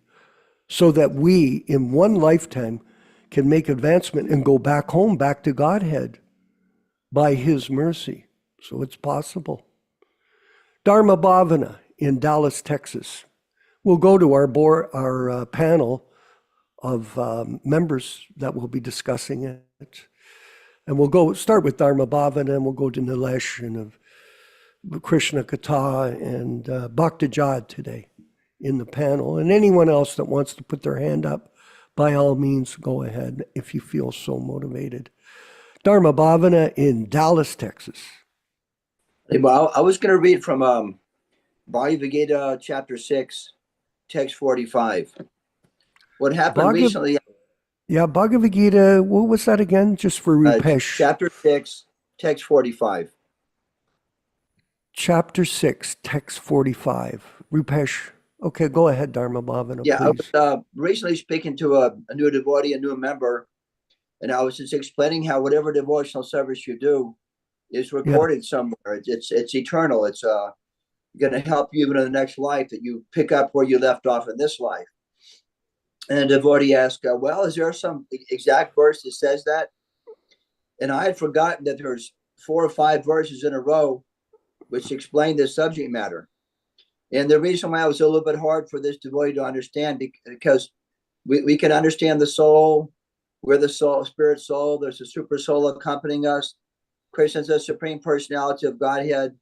so that we, in one lifetime, can make advancement and go back home, back to Godhead, by his mercy. So it's possible. Dharma Bhavana in Dallas, Texas. We'll go to our panel of members that will be discussing it. And we'll start with Dharma Bhavana, and we'll go to Nilesh and Krishna Katha and Bhaktijad today in the panel. And anyone else that wants to put their hand up, by all means, go ahead if you feel so motivated. Dharma Bhavana in Dallas, Texas. Well, I was going to read from Bhagavad-gītā chapter 6, text 45. What happened recently... Yeah, Bhagavad-gītā, what was that again? Just for Rupesh. Chapter 6, text 45. Chapter 6, text 45. Rupesh. Okay, go ahead, Dharma Bhavana, yeah, please. I was recently speaking to a new devotee, a new member, and I was just explaining how whatever devotional service you do is recorded somewhere. It's eternal. It's going to help you even in the next life, that you pick up where you left off in this life. And the devotee asked, well, is there some exact verse that says that? And I had forgotten that there's 4 or 5 verses in a row which explain this subject matter. And the reason why it was a little bit hard for this devotee to understand, because we can understand the soul, we're the soul, spirit soul, there's a super soul accompanying us. Krishna is the Supreme Personality of Godhead.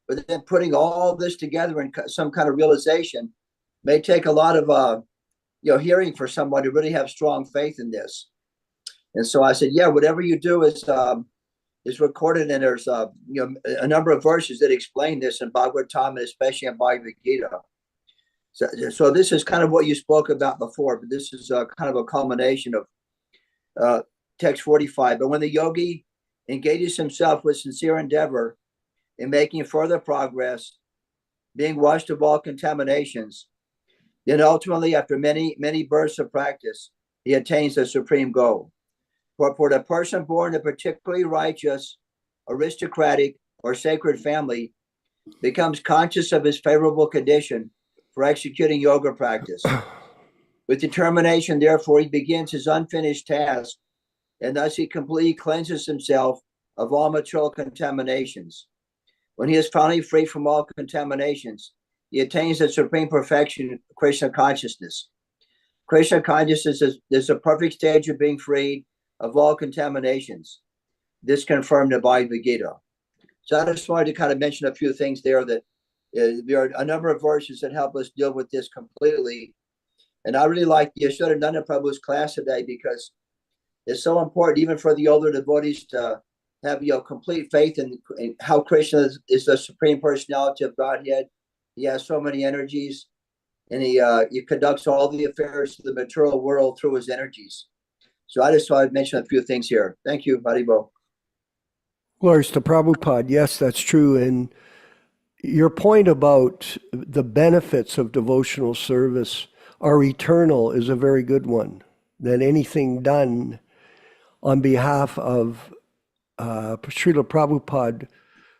But then putting all this together in some kind of realization may take a lot of hearing for someone to really have strong faith in this. And so I said, yeah, whatever you do is recorded, and there's a number of verses that explain this in Bhagavatam, and especially in Bhagavad-gītā. So this is kind of what you spoke about before, but this is kind of a culmination of text 45. But when the yogi engages himself with sincere endeavor in making further progress, being washed of all contaminations. Then ultimately, after many, many births of practice, he attains the supreme goal. For the person born in a particularly righteous, aristocratic, or sacred family becomes conscious of his favorable condition for executing yoga practice. With determination, therefore, he begins his unfinished task, and thus he completely cleanses himself of all material contaminations. When he is finally free from all contaminations, he attains the supreme perfection, Krishna consciousness. Krishna consciousness is the perfect stage of being freed of all contaminations. This confirmed the Bhagavad-gītā. So I just wanted to kind of mention a few things there that there are a number of verses that help us deal with this completely. And I really like Yaśodā-nandana Prabhu's class today because it's so important, even for the older devotees, to have complete faith in how Krishna is the supreme personality of Godhead. He has so many energies, and he conducts all the affairs of the material world through his energies. So I just thought I'd mention a few things here. Thank you, Haribo. Glories to Prabhupada. Yes, that's true. And your point about the benefits of devotional service are eternal is a very good one. That anything done on behalf of Srila Prabhupada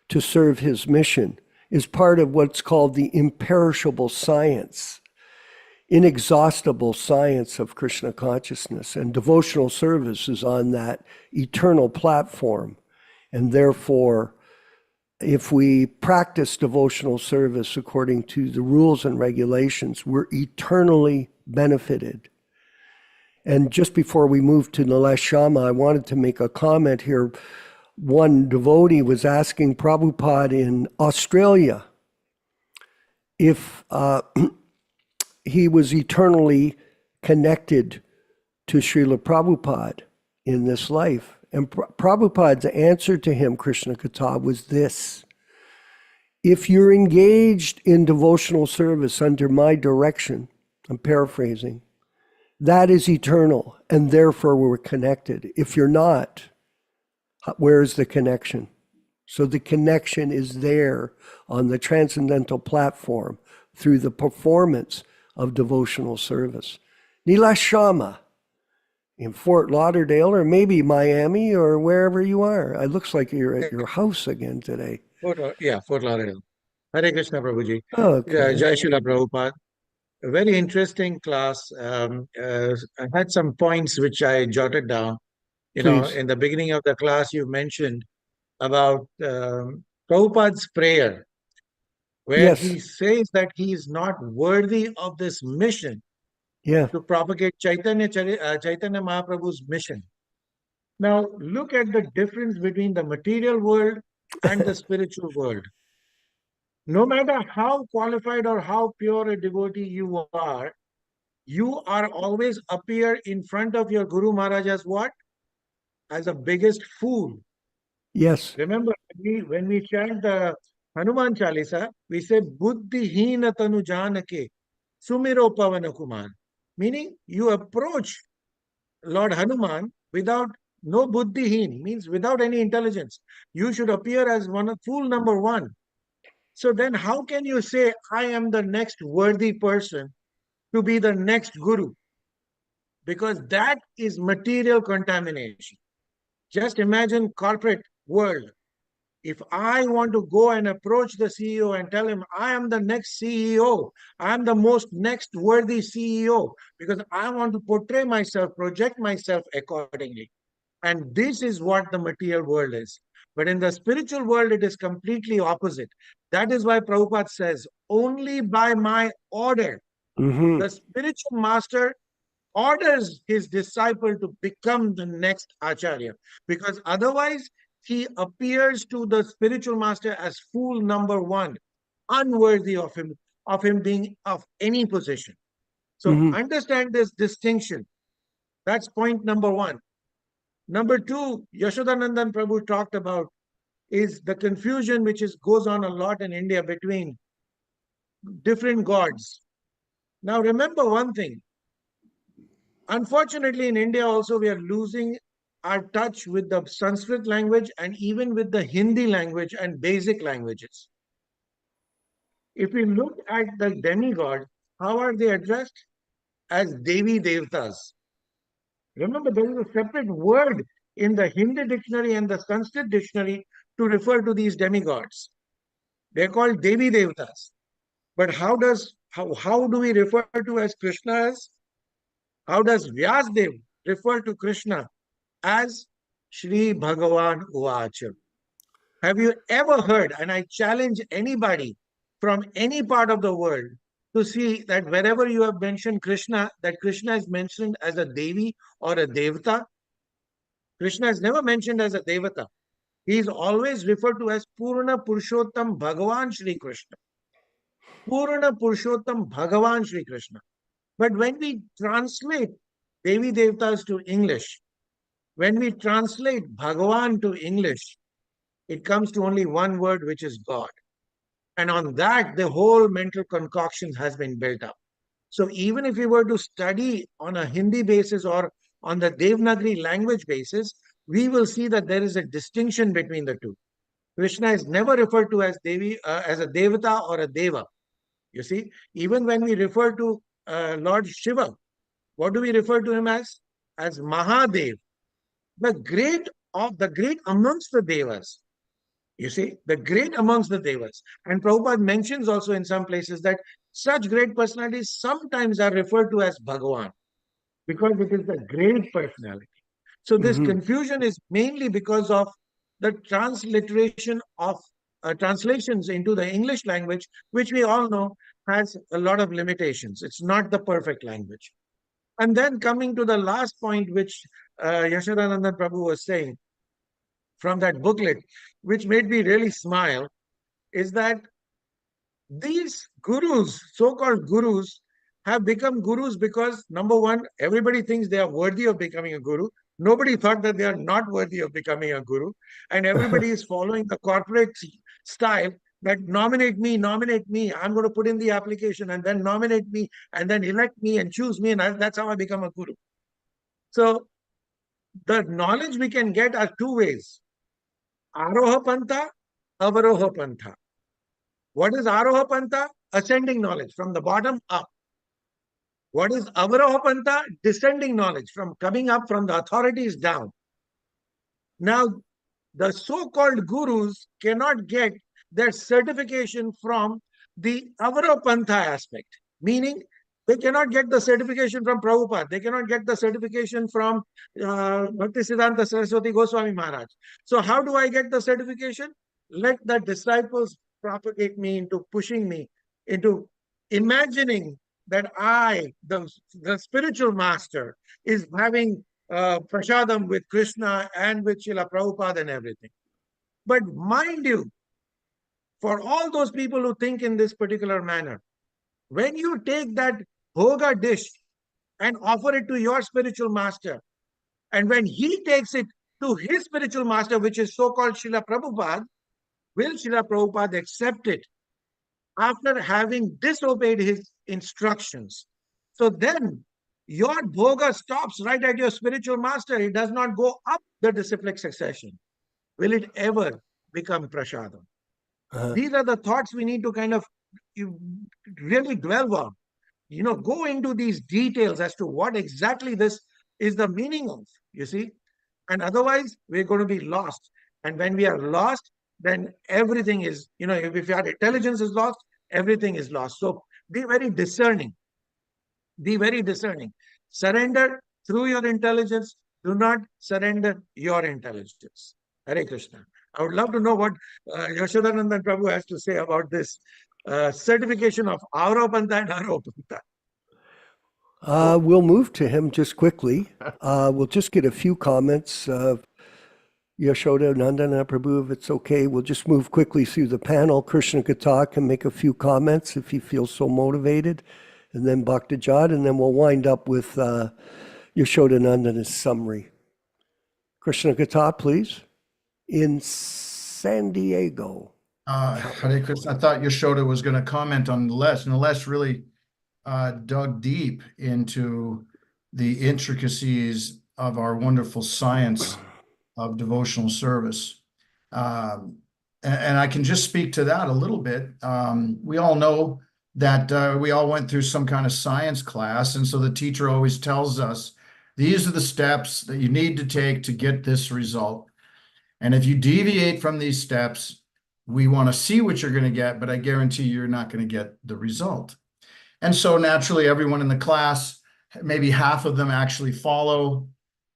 to serve his mission is part of what's called the imperishable science, inexhaustible science of Krishna consciousness. And devotional service is on that eternal platform. And therefore, if we practice devotional service according to the rules and regulations, we're eternally benefited. And just before we move to Nilesh Sharma, I wanted to make a comment here. One devotee was asking Prabhupada in Australia if he was eternally connected to Srila Prabhupada in this life. And Prabhupada's answer to him, Krishna Katha, was this: if you're engaged in devotional service under my direction, I'm paraphrasing, that is eternal, and therefore we're connected. If you're not, where's the connection? So the connection is there on the transcendental platform through the performance of devotional service. Nilesh Sharma in Fort Lauderdale, or maybe Miami, or wherever you are. It looks like you're at your house again today. Fort Lauderdale. Hare Krishna, Prabhuji. Okay. Jai Srila Prabhupada. A very interesting class. I had some points which I jotted down. Please. In the beginning of the class, you mentioned about Prabhupada's prayer, where Yes. he says that he is not worthy of this mission Yeah. to propagate Chaitanya Mahaprabhu's mission. Now, look at the difference between the material world and the spiritual world. No matter how qualified or how pure a devotee you are always appear in front of your Guru Maharaj as what? As the biggest fool. Yes. Remember, when we chant the Hanuman Chalisa, we say, Buddhihina tanu janake, sumiro pavana kumar. Meaning, you approach Lord Hanuman without no buddhihin, means without any intelligence. You should appear as fool number one. So then how can you say, I am the next worthy person to be the next guru? Because that is material contamination. Just imagine corporate world. If I want to go and approach the CEO and tell him, I am the next CEO, I am the most next worthy CEO, because I want to portray myself, project myself accordingly. And this is what the material world is. But in the spiritual world, it is completely opposite. That is why Prabhupada says, only by my order, the spiritual master orders his disciple to become the next Acharya. Because otherwise, he appears to the spiritual master as fool number one, unworthy of him being of any position. So understand this distinction. That's point number one. Number two, Yaśodā-nandana Prabhu talked about is the confusion which goes on a lot in India between different gods. Now remember one thing. Unfortunately, in India also we are losing our touch with the Sanskrit language and even with the Hindi language and basic languages. If we look at the demigods, how are they addressed? As Devi Devtas. Remember, there is a separate word in the Hindi dictionary and the Sanskrit dictionary to refer to these demigods. They're called Devi Devtas. But how do we refer to as Krishna as? How does Vyasdev refer to Krishna as Shri Bhagavan Uvacha? Have you ever heard, and I challenge anybody from any part of the world to see that wherever you have mentioned Krishna, that Krishna is mentioned as a Devi or a Devata? Krishna is never mentioned as a Devata. He is always referred to as Purna Purushottam Bhagavan Shri Krishna. Purna Purushottam Bhagavan Shri Krishna. But when we translate Devi Devtas to English, when we translate Bhagavan to English, it comes to only one word, which is God. And on that, the whole mental concoction has been built up. So even if we were to study on a Hindi basis or on the Devanagari language basis, we will see that there is a distinction between the two. Krishna is never referred to as Devi, as a Devata or a Deva. You see, even when we refer to Lord Shiva, what do we refer to him as? As Mahadev, the great amongst the Devas. You see, the great amongst the Devas. And Prabhupada mentions also in some places that such great personalities sometimes are referred to as Bhagavan, because it is the great personality. So this confusion is mainly because of the transliteration of translations into the English language, which we all know has a lot of limitations. It's not the perfect language. And then coming to the last point, which Yaśodā-nandana Prabhu was saying from that booklet, which made me really smile, is that these gurus, so-called gurus, have become gurus because, number one, everybody thinks they are worthy of becoming a guru. Nobody thought that they are not worthy of becoming a guru. And everybody is following the corporate style that nominate me. I'm going to put in the application and then nominate me and then elect me and choose me. And that's how I become a guru. So the knowledge we can get are two ways. Aroha Pantha, Avaroha Pantha. What is Aroha Pantha? Ascending knowledge from the bottom up. What is Avaroha Pantha? Descending knowledge from coming up from the authorities down. Now, the so-called gurus cannot get their certification from the Avaroha Pantha aspect, meaning they cannot get the certification from Prabhupada. They cannot get the certification from Bhaktivedanta Saraswati Goswami Maharaj. So how do I get the certification? Let the disciples propagate me into pushing me into imagining that I, the spiritual master, is having prasadam with Krishna and with Srila Prabhupada and everything. But mind you, for all those people who think in this particular manner, when you take that bhoga dish and offer it to your spiritual master, and when he takes it to his spiritual master, which is so-called Srila Prabhupada, will Srila Prabhupada accept it after having disobeyed his instructions? So then your bhoga stops right at your spiritual master. It does not go up the disciplic succession. Will it ever become prasadam? These are the thoughts we need to kind of really dwell on. You know, go into these details as to what exactly this is the meaning of, you see. And otherwise, we're going to be lost. And when we are lost, then everything is, you know, if your intelligence is lost, everything is lost. So be very discerning. Be very discerning. Surrender through your intelligence. Do not surrender your intelligence. Hare Krishna. I would love to know what Yaśodā-nandana Prabhu has to say about this certification of Aroha Pantha and Aroha Pantha. We'll move to him just quickly. We'll just get a few comments. Yaśodā-nandana Prabhu, if it's okay, we'll just move quickly through the panel. Kṛṣṇa can make a few comments if he feels so motivated, and then Bhaktivedanta, and then we'll wind up with Yaśodā-nandana's summary. Kṛṣṇa, please. In San Diego. Hare Krishna. I thought Yaśodā was going to comment on Nilesh. Nilesh really dug deep into the intricacies of our wonderful science of devotional service. And I can just speak to that a little bit. We all know that we all went through some kind of science class, and so the teacher always tells us, these are the steps that you need to take to get this result. And if you deviate from these steps, we want to see what you're going to get, but I guarantee you're not going to get the result. And so naturally, everyone in the class, maybe half of them actually follow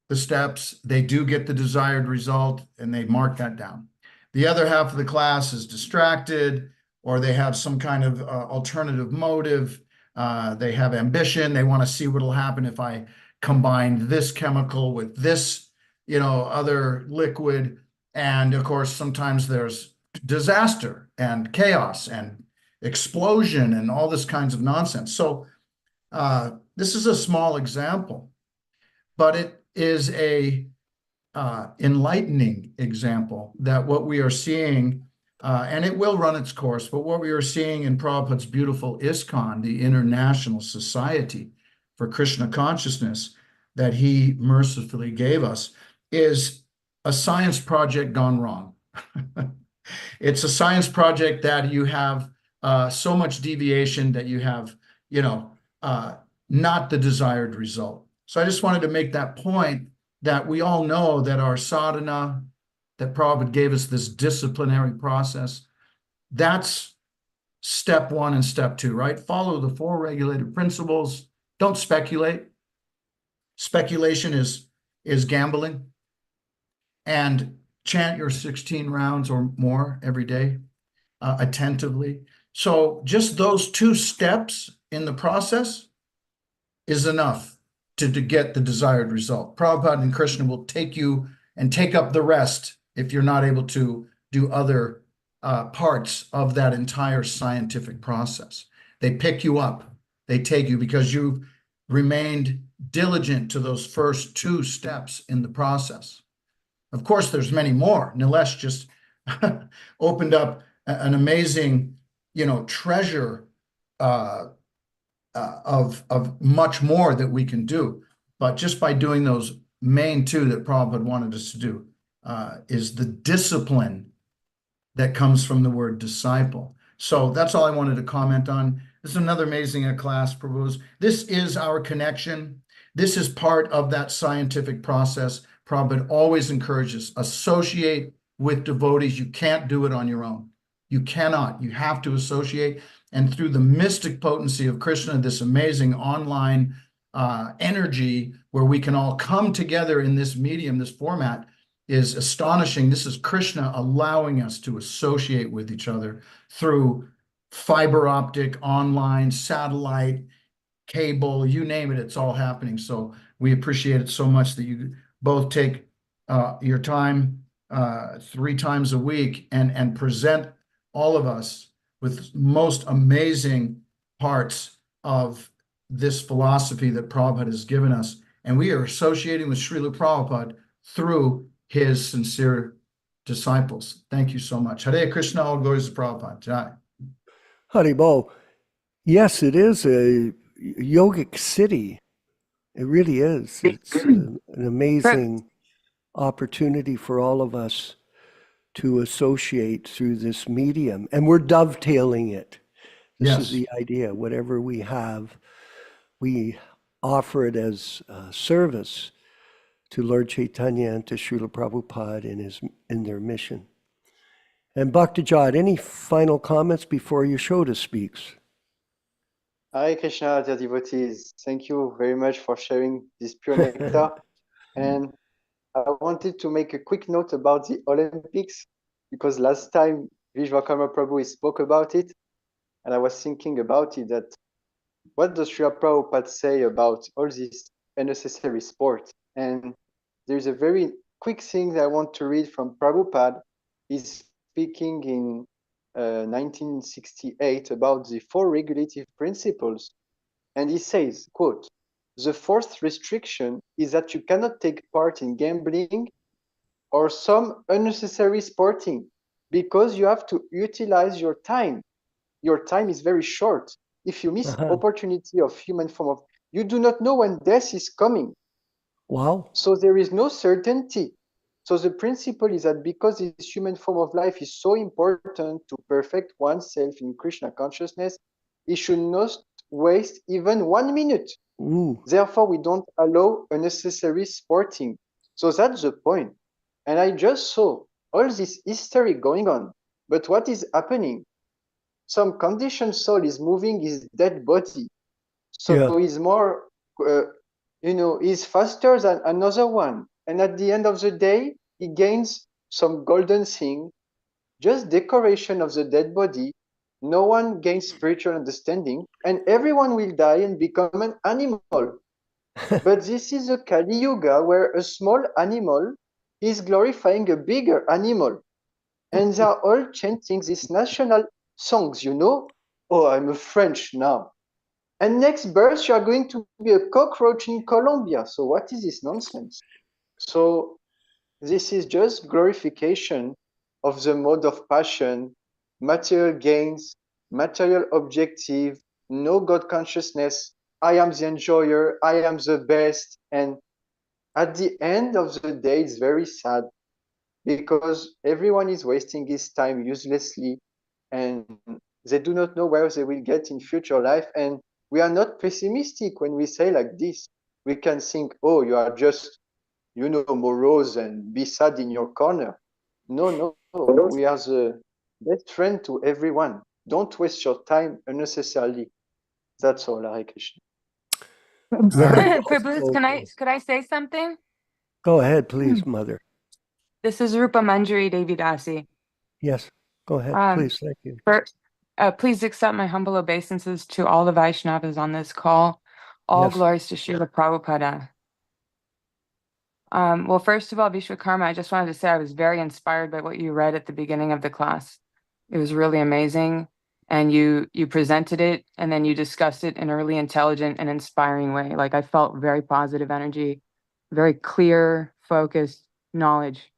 the steps. They do get the desired result, and they mark that down. The other half of the class is distracted, or they have some kind of alternative motive. They have ambition. They want to see what will happen if I combine this chemical with this, other liquid. And of course, sometimes there's disaster and chaos and explosion and all this kinds of nonsense. So this is a small example, but it is a enlightening example that what we are seeing, and it will run its course, but what we are seeing in Prabhupada's beautiful ISKCON, the International Society for Krishna Consciousness, that he mercifully gave us, is a science project gone wrong. It's a science project that you have so much deviation that you have, not the desired result. So I just wanted to make that point, that we all know that our sadhana, that Prabhupada gave us this disciplinary process, that's step 1 and step 2, right? Follow the 4 regulated principles. Don't speculate. Speculation is gambling. And chant your 16 rounds or more every day attentively. So just those 2 steps in the process is enough to get the desired result. Prabhupada and Krishna will take you and take up the rest if you're not able to do other parts of that entire scientific process. They pick you up. They take you because you've remained diligent to those first 2 steps in the process. Of course, there's many more. Nilesh just opened up an amazing, treasure of much more that we can do. But just by doing those main 2 that Prabhupada wanted us to do is the discipline that comes from the word disciple. So that's all I wanted to comment on. This is another amazing class, Prabhus. This is our connection. This is part of that scientific process. Prabhupada always encourages, associate with devotees. You can't do it on your own. You cannot. You have to associate. And through the mystic potency of Krishna, this amazing online energy where we can all come together in this medium, this format, is astonishing. This is Krishna allowing us to associate with each other through fiber optic, online, satellite, cable, you name it, it's all happening. So we appreciate it so much that you both take your time 3 times a week and present all of us with most amazing parts of this philosophy that Prabhupada has given us. And we are associating with Srila Prabhupada through his sincere disciples. Thank you so much. Hare Krishna, all glories to Prabhupada. Jai. Haribol. Yes, it is a yogic city. It really is. It's an amazing opportunity for all of us to associate through this medium. And we're dovetailing it. This is the idea. Whatever we have, we offer it as service to Lord Chaitanya and to Srila Prabhupada in their mission. And Bhaktijad, any final comments before Yaśodā speaks? Hare Krishna, dear devotees. Thank you very much for sharing this pure nectar. And I wanted to make a quick note about the Olympics, because last time Vishwakarma Prabhu spoke about it, and I was thinking about it, that what does Srila Prabhupada say about all this unnecessary sport? And there's a very quick thing that I want to read from Prabhupada. He's speaking in 1968 about the 4 regulative principles. And he says, quote, "The 4th restriction is that you cannot take part in gambling or some unnecessary sporting, because you have to utilize your time. Your time is very short. If you miss opportunity of human form of, you do not know when death is coming. Wow. So there is no certainty. So the principle is that because this human form of life is so important to perfect oneself in Krishna consciousness, it should not waste even 1 minute. Ooh. Therefore, we don't allow unnecessary sporting. So that's the point. And I just saw all this history going on. But what is happening? Some conditioned soul is moving his dead body. So Yeah. he's more, he's faster than another one. And at the end of the day, he gains some golden thing, just decoration of the dead body. No one gains spiritual understanding, and everyone will die and become an animal. But this is a Kali Yuga where a small animal is glorifying a bigger animal. And they are all chanting these national songs, Oh, I'm a French now. And next birth, you are going to be a cockroach in Colombia. So what is this nonsense? So this is just glorification of the mode of passion, material gains, material objective, no God consciousness. I am the enjoyer, I am the best. And at the end of the day, it's very sad because everyone is wasting his time uselessly and they do not know where they will get in future life. And we are not pessimistic when we say like this. We can think, oh, you are just, morose and be sad in your corner. No. We are the best friend to everyone. Don't waste your time unnecessarily. That's all, Hare Krishna. Very well Prabhu, spoken. could I say something? Go ahead, please, Mother. This is Rupa Manjari Devi Dasi. Yes, go ahead, please. Thank you. First, please accept my humble obeisances to all the Vaishnavas on this call. All Yes. glories to Srila Prabhupada. Well, first of all, Vishwakarma, I just wanted to say I was very inspired by what you read at the beginning of the class. It was really amazing. And you presented it and then you discussed it in a really intelligent and inspiring way. Like I felt very positive energy, very clear, focused knowledge.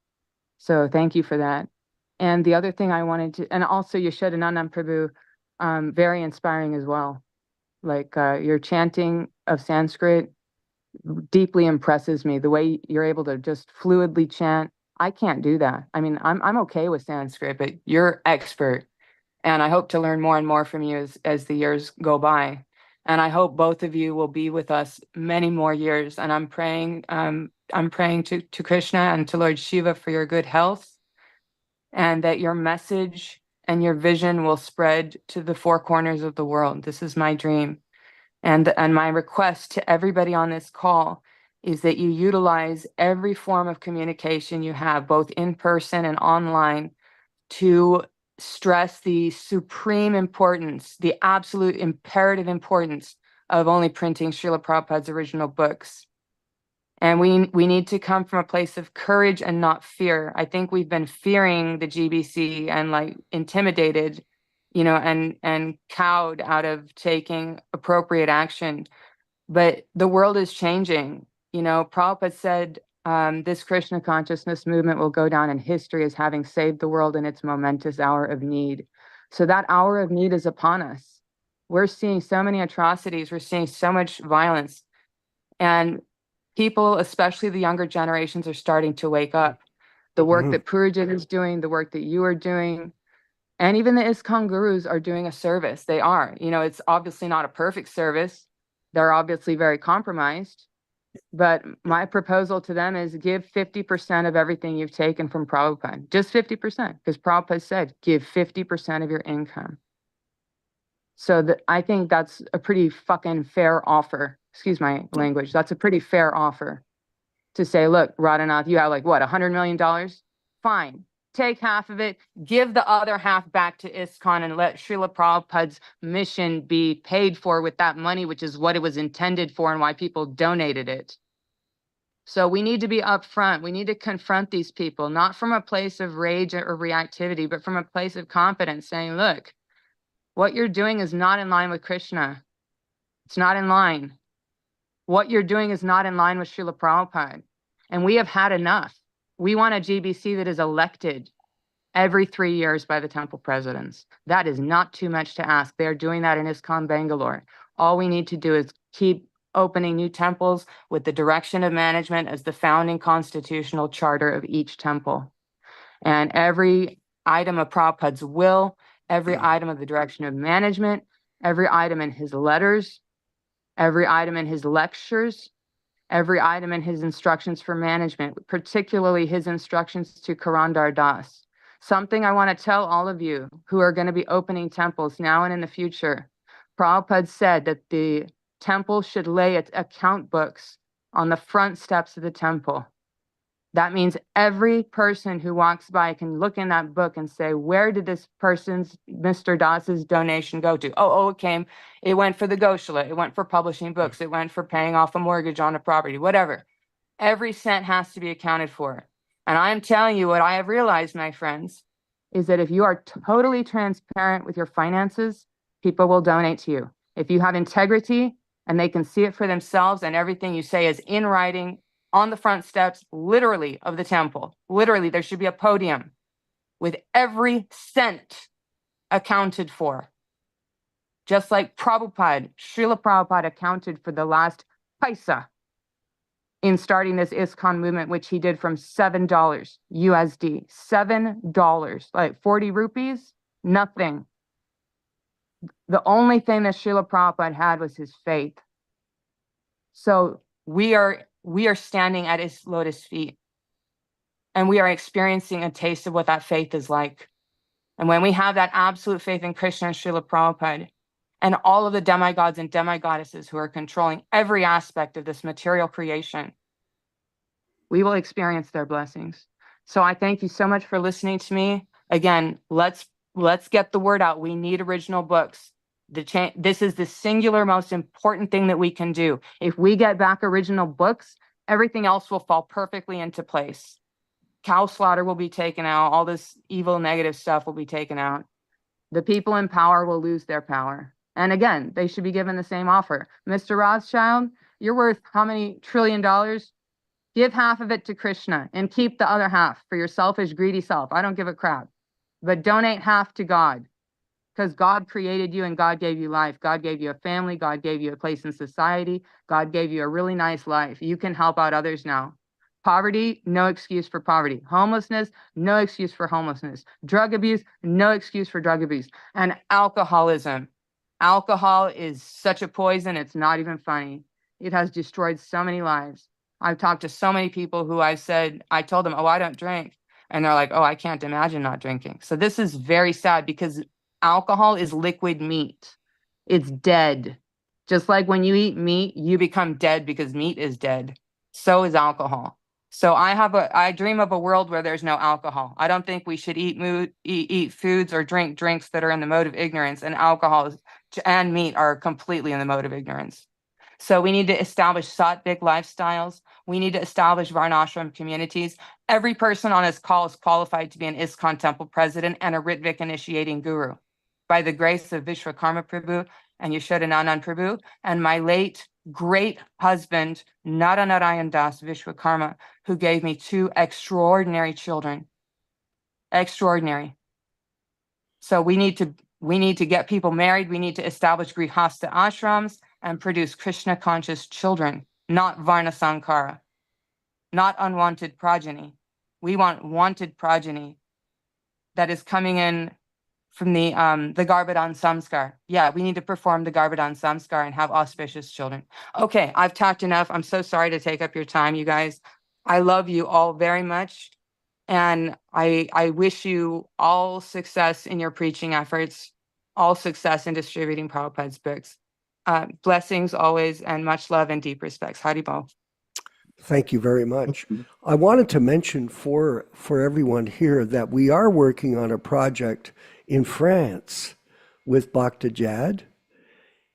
So thank you for that. And the other thing I wanted to, and also Yaśodā-nandana Prabhu, very inspiring as well. Like your chanting of Sanskrit deeply impresses me. The way you're able to just fluidly chant. I can't do that. I mean, I'm okay with Sanskrit, but you're expert. And I hope to learn more and more from you as the years go by. And I hope both of you will be with us many more years. And I'm praying to Krishna and to Lord Shiva for your good health, and that your message and your vision will spread to the four corners of the world. This is my dream. And my request to everybody on this call is that you utilize every form of communication you have, both in person and online, to stress the supreme importance, the absolute imperative importance of only printing Srila Prabhupada's original books. And we need to come from a place of courage and not fear. I think we've been fearing the GBC and like intimidated, and cowed out of taking appropriate action. But the world is changing. Prabhupada said, this Krishna consciousness movement will go down in history as having saved the world in its momentous hour of need. So that hour of need is upon us. We're seeing so many atrocities. We're seeing so much violence. And people, especially the younger generations, are starting to wake up. The work that Purajit is doing, the work that you are doing, and even the ISKCON gurus are doing a service. They are. It's obviously not a perfect service. They're obviously very compromised. But my proposal to them is give 50% of everything you've taken from Prabhupada. Just 50%, because Prabhupada said, give 50% of your income. So I think that's a pretty fucking fair offer. Excuse my language. That's a pretty fair offer to say, look, Radhanath, you have like what, $100 million? Fine. Take half of it, give the other half back to ISKCON, and let Srila Prabhupada's mission be paid for with that money, which is what it was intended for and why people donated it. So we need to be upfront. We need to confront these people, not from a place of rage or reactivity, but from a place of confidence, saying, look, what you're doing is not in line with Krishna. It's not in line. What you're doing is not in line with Srila Prabhupada. And we have had enough. We want a GBC that is elected every 3 years by the temple presidents. That is not too much to ask. They're doing that in ISKCON Bangalore. All we need to do is keep opening new temples with the direction of management as the founding constitutional charter of each temple. And every item of Prabhupada's will, every item of the direction of management, every item in his letters, every item in his lectures, every item in his instructions for management, particularly his instructions to Kṛṣṇa Das. Something I want to tell all of you who are going to be opening temples now and in the future. Prabhupada said that the temple should lay its account books on the front steps of the temple. That means every person who walks by can look in that book and say, where did this person's, Mr. Das's donation go to? It went for the Goshala, it went for publishing books, it went for paying off a mortgage on a property, whatever. Every cent has to be accounted for. And I am telling you what I have realized, my friends, is that if you are totally transparent with your finances, people will donate to you. If you have integrity and they can see it for themselves and everything you say is in writing on the front steps, literally, of the temple, literally, there should be a podium with every cent accounted for. Just like Prabhupada, Srila Prabhupada accounted for the last paisa in starting this ISKCON movement, which he did from $7 USD, $7, like 40 rupees, nothing. The only thing that Srila Prabhupada had was his faith. So we are standing at his lotus feet, and we are experiencing a taste of what that faith is like. And when we have that absolute faith in Krishna and Srila Prabhupada, and all of the demigods and demigoddesses who are controlling every aspect of this material creation, we will experience their blessings. So I thank you so much for listening to me. Again, let's get the word out. We need original books. This is the singular most important thing that we can do. If we get back original books, everything else will fall perfectly into place. Cow slaughter will be taken out. All this evil, negative stuff will be taken out. The people in power will lose their power. And again, they should be given the same offer. Mr. Rothschild, you're worth how many $1 trillion? Give half of it to Krishna and keep the other half for your selfish, greedy self. I don't give a crap. But donate half to God, because God created you and God gave you life. God gave you a family. God gave you a place in society. God gave you a really nice life. You can help out others now. Poverty, no excuse for poverty. Homelessness, no excuse for homelessness. Drug abuse, no excuse for drug abuse. And alcoholism. Alcohol is such a poison, it's not even funny. It has destroyed so many lives. I've talked to so many people who I told them, oh, I don't drink. And they're like, oh, I can't imagine not drinking. So this is very sad because alcohol is liquid meat. It's dead. Just like when you eat meat, you become dead because meat is dead. So is alcohol. So I dream of a world where there's no alcohol. I don't think we should eat foods or drink drinks that are in the mode of ignorance, and alcohol and meat are completely in the mode of ignorance. So we need to establish sattvic lifestyles. We need to establish varnashram communities. Every person on this call is qualified to be an ISKCON temple president and a Ritvik initiating guru by the grace of Vishwakarma Prabhu and Yaśodā-nandana Prabhu and my late great husband, Naranarayan Das Vishwakarma, who gave me 2 extraordinary children. Extraordinary. So we need to get people married. We need to establish grihasta ashrams and produce Krishna conscious children, not Varna Sankara, not unwanted progeny. We want wanted progeny that is coming in from the Garbhadan Samskar. Yeah, we need to perform the Garbhadan Samskar and have auspicious children. Okay, I've talked enough. I'm so sorry to take up your time, you guys. I love you all very much. And I wish you all success in your preaching efforts, all success in distributing Prabhupada's books. Blessings always, and much love and deep respects. Haribol. Thank you very much. I wanted to mention for everyone here that we are working on a project in France with Bhaktivedanta,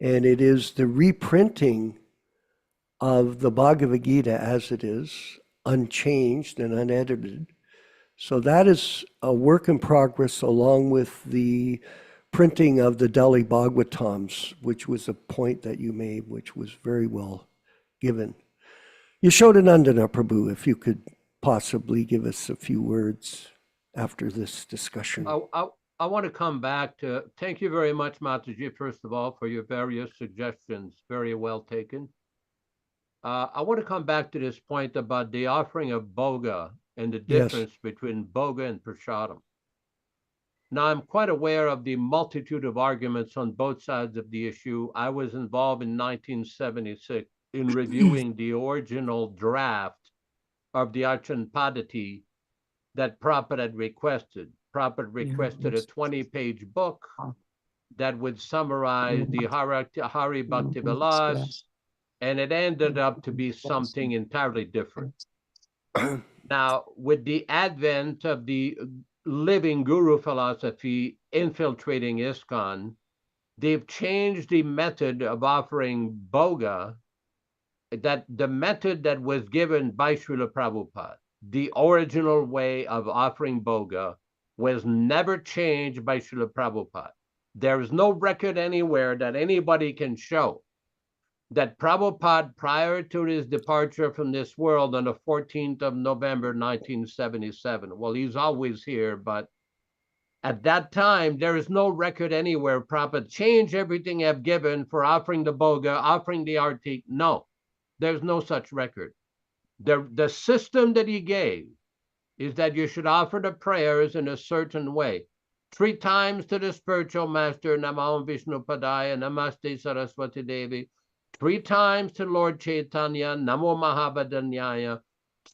and it is the reprinting of the Bhagavad-gītā As It Is, unchanged and unedited. So that is a work in progress, along with the printing of the Delhi Bhagavatams, which was a point that you made, which was very well given. Yaśodā-nandana Prabhu, if you could possibly give us a few words after this discussion. I want to come back to, thank you very much, Mataji, first of all, for your various suggestions, very well taken. I want to come back to this point about the offering of bhoga and the Yes. difference between bhoga and prasadam. Now, I'm quite aware of the multitude of arguments on both sides of the issue. I was involved in 1976 in reviewing the original draft of the Achan Padati that Prabhupada had requested. Prabhupada requested a 20-page book that would summarize the Hari Bhakti Vilas, and it ended up to be something entirely different. Now, with the advent of the living guru philosophy infiltrating ISKCON, they've changed the method of offering bhoga, that the method that was given by Srila Prabhupada, the original way of offering bhoga, was never changed by Srila Prabhupada. There is no record anywhere that anybody can show that Prabhupada, prior to his departure from this world on the 14th of November, 1977, well, he's always here, but at that time, there is no record anywhere Prabhupada changed everything I've given for offering the bhoga, offering the artik. No, there's no such record. The system that he gave is that you should offer the prayers in a certain way. 3 times to the spiritual master, Namo Vishnu Padaya, Namaste Saraswati Devi. 3 times to Lord Chaitanya, Namo Mahabhadanyaya.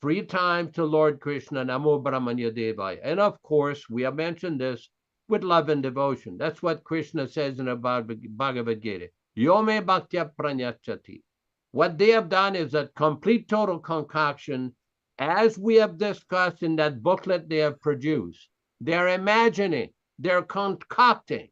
3 times to Lord Krishna, Namo Brahmanya Devaya. And of course, we have mentioned this with love and devotion. That's what Krishna says in the Bhagavad-gītā. Yome Bhaktya Pranyachati. What they have done is a complete total concoction, as we have discussed in that booklet they have produced. They're imagining, they're concocting,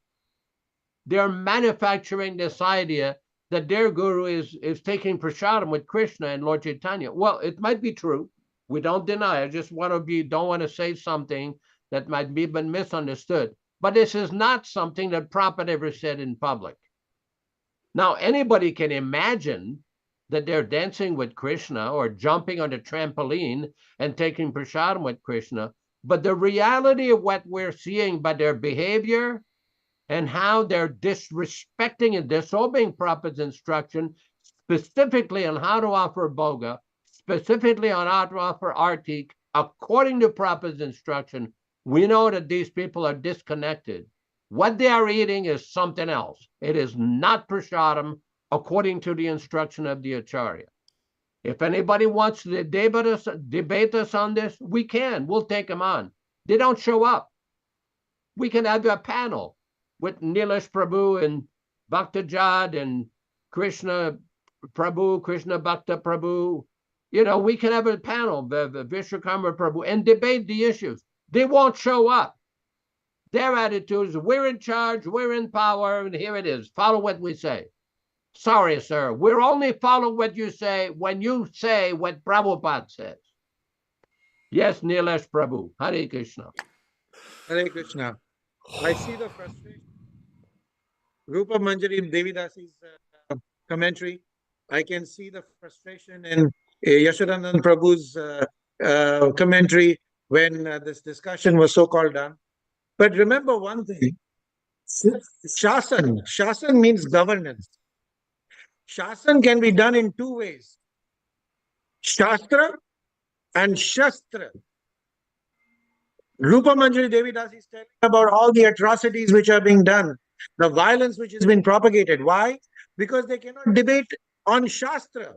they're manufacturing this idea that their guru is taking prasadam with Krishna and Lord Chaitanya. Well, it might be true. We don't deny. I just don't want to say something that might be been misunderstood. But this is not something that Prabhupada ever said in public. Now, anybody can imagine that they're dancing with Krishna or jumping on the trampoline and taking prasadam with Krishna. But the reality of what we're seeing by their behavior and how they're disrespecting and disobeying Prabhupada's instruction, specifically on how to offer bhoga, specifically on how to offer artik, according to Prabhupada's instruction, we know that these people are disconnected. What they are eating is something else. It is not prasadam according to the instruction of the Acharya. If anybody wants to debate us on this, we can. We'll take them on. They don't show up. We can have a panel with Nilesh Prabhu and Bhaktijad and Krishna Prabhu, Krishna Bhakta Prabhu. You know, we can have a panel, Vishwakarma Prabhu, and debate the issues. They won't show up. Their attitude is, we're in charge, we're in power, and here it is. Follow what we say. Sorry, sir. We'll only follow what you say when you say what Prabhupada says. Yes, Nilesh Prabhu. Hare Krishna. Hare Krishna. I see the frustration. Rupa Manjari Devidasi's commentary. I can see the frustration in Yaśodā-nandana Prabhu's commentary when this discussion was so-called done. But remember one thing. Shasan means governance. Shasan can be done in 2 ways. Shastra and Shastra. Rupa Manjari Devidasi is telling about all the atrocities which are being done, the violence which has been propagated. Why? Because they cannot debate on Shastra.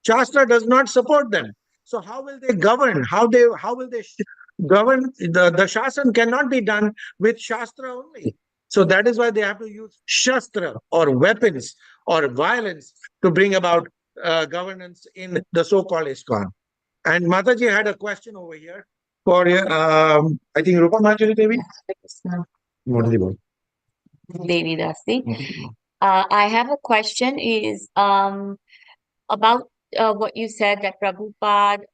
Shastra does not support them. So how will they govern? How will they govern? The Shasan cannot be done with Shastra only. So that is why they have to use Shastra or weapons or violence to bring about governance in the so-called ISKCON. And Mataji had a question over here for, I think, Rupa Manjari Devi. Devi Dasi. I have a question is about what you said that Prabhupada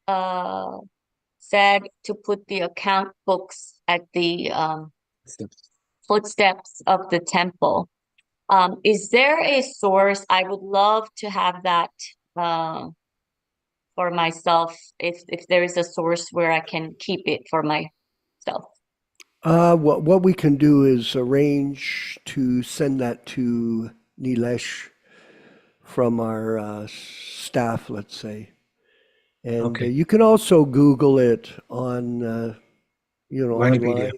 said to put the account books at the footsteps of the temple. Is there a source? I would love to have that for myself, if there is a source where I can keep it for myself. What we can do is arrange to send that to Nilesh from our staff, let's say. And Okay. you can also Google it on, Wikipedia. online.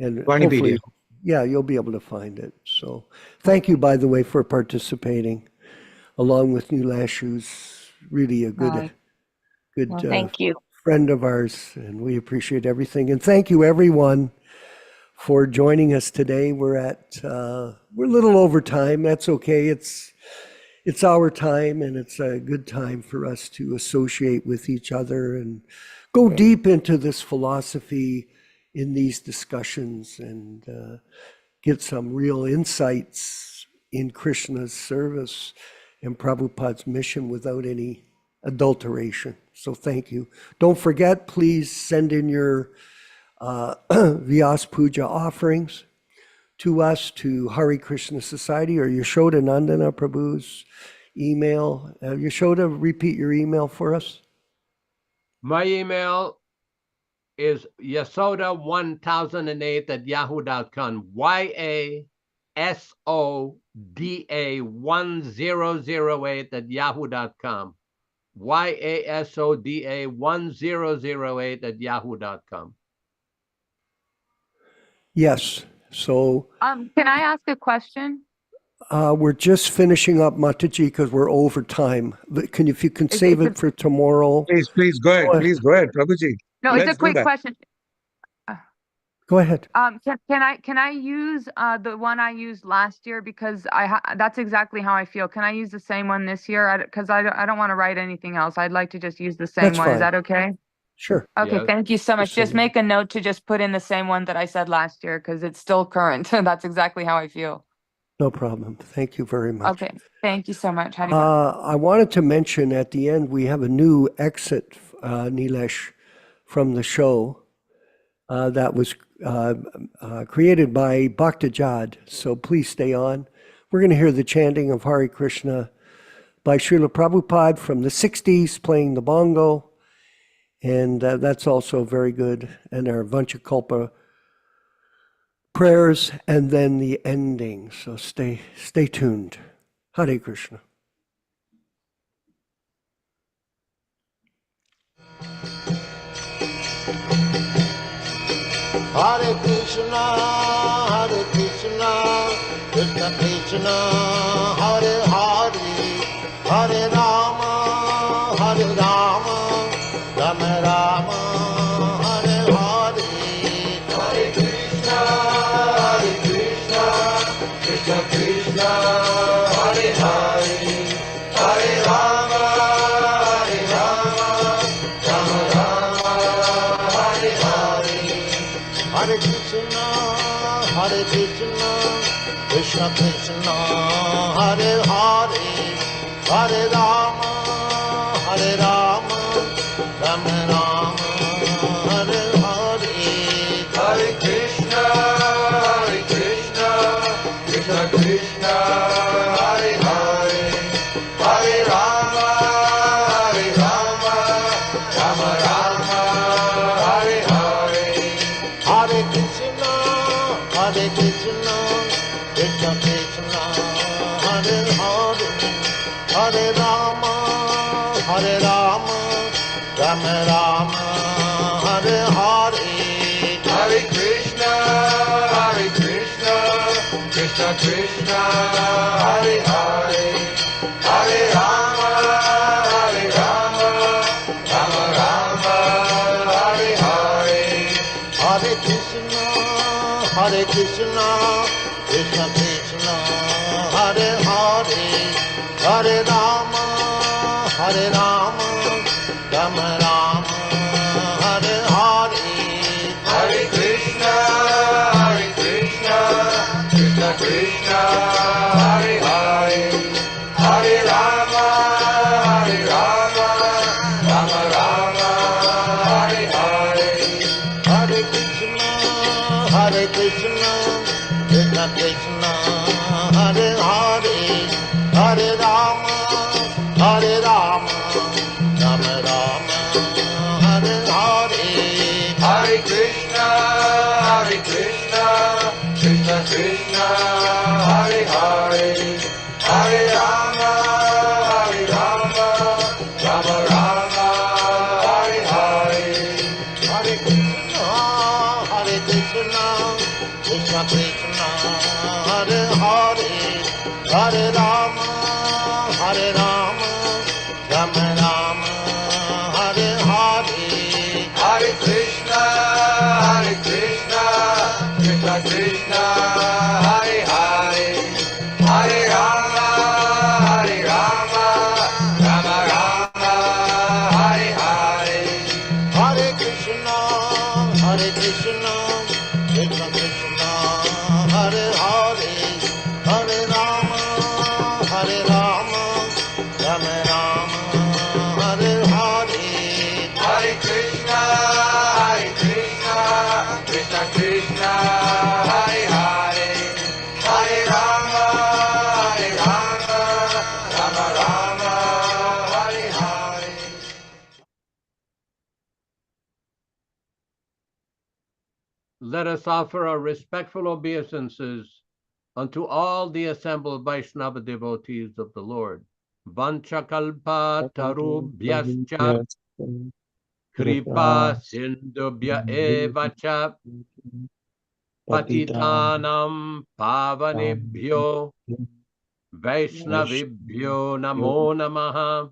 And Wikipedia. hopefully, yeah, you'll be able to find it. So thank you, by the way, for participating, along with Nilesh, who's really a good Well, thank you. friend of ours, and we appreciate everything. And thank you, everyone, for joining us today. We're a little over time. That's okay. It's our time, and it's a good time for us to associate with each other and go deep into this philosophy in these discussions and get some real insights in Krishna's service and Prabhupada's mission without any adulteration. So thank you. Don't forget, please send in your Vyas Puja offerings to us, to Hare Krishna Society or Yaśodā-nandana Prabhu's email. Yaśoda, repeat your email for us. My email is yasoda1008@yahoo.com. YASODA1008@yahoo.com. YASODA1008@yahoo.com. Yes. So Can I ask a question? we're just finishing up Mataji because we're over time. If you can save it for tomorrow. Please go ahead. Go ahead. Please go ahead, Prabhuji. No, Let's it's a do quick that. question. Go ahead. Can I use the one I used last year, because that's exactly how I feel. Can I use the same one this year? Because I don't want to write anything else. I'd like to just use the same That's one. fine. Is that okay? Sure. Okay, Yes. thank you so much. Just Just make a note to just put in the same one that I said last year, because it's still current. That's exactly how I feel. No problem. Thank you very much. Okay, thank you so much. Hare I wanted to mention at the end, we have a new exit, Nilesh, from the show that was created by Bhaktivedanta. So please stay on. We're going to hear the chanting of Hare Krishna by Srila Prabhupada from the 60s, playing the bongo. And that's also very good. And our Vanchakalpa prayers, and then the ending. So stay tuned. Hare Krishna. Hare Krishna, Krishna Krishna, Hare Hare, Hare Rama, Rama Rama, Hare Hare. Hare Krishna, Krishna Krishna, Hare Hare, Hare Rama, Rama Rama, Hare Hare. Hare Krishna, Krishna Krishna, Hare Hare, Hare Rama, Rama Rama, Hare Hare. Hare Krishna, Krishna Krishna, Hare Hare, Hare Rama, Rama Rama, Hare Hare. Hare Krishna, Krishna Krishna, Hare Hare, Hare Rama, Rama Rama, Hare Hare. Hare Krishna, Krishna Krishna, Hare Hare, Hare Rama, Rama Rama, Hare Hare. Hare Krishna, Krishna Krishna, Hare Hare, Hare Rama, Rama Rama, Hare Hare. Hare Krishna, Krishna Krishna, Hare Hare, Hare Rama, Rama Rama, Hare Hare. Hare Krishna, Krishna Krishna, Hare Hare, Hare Rama, Rama Rama, Hare Hare. Hare Krishna, Krishna Krishna, Hare Hare, Hare Rama, Krishna Krishna, Hare Hare, Hare Rama, Hare Rama, Rama Rama, Hare Hare, Hare Krishna, Krishna Krishna, Hare Hare, Hare Rama, Rama Rama, Hare Hare, Hare Krishna, Krishna Krishna, Hare Hare, Hare Rama, Rama Rama, Hare Hare, Hare Krishna, Krishna Krishna, Hare Hare, Hare Rama, Rama Rama, Hare Hare. Let us offer our respectful obeisances unto all the assembled Vaishnava devotees of the Lord. Vanchakalpa tarubhyascha kripa sindubhya evacha patitanam pavanebhyo Vaishnavibhyo namo namaha.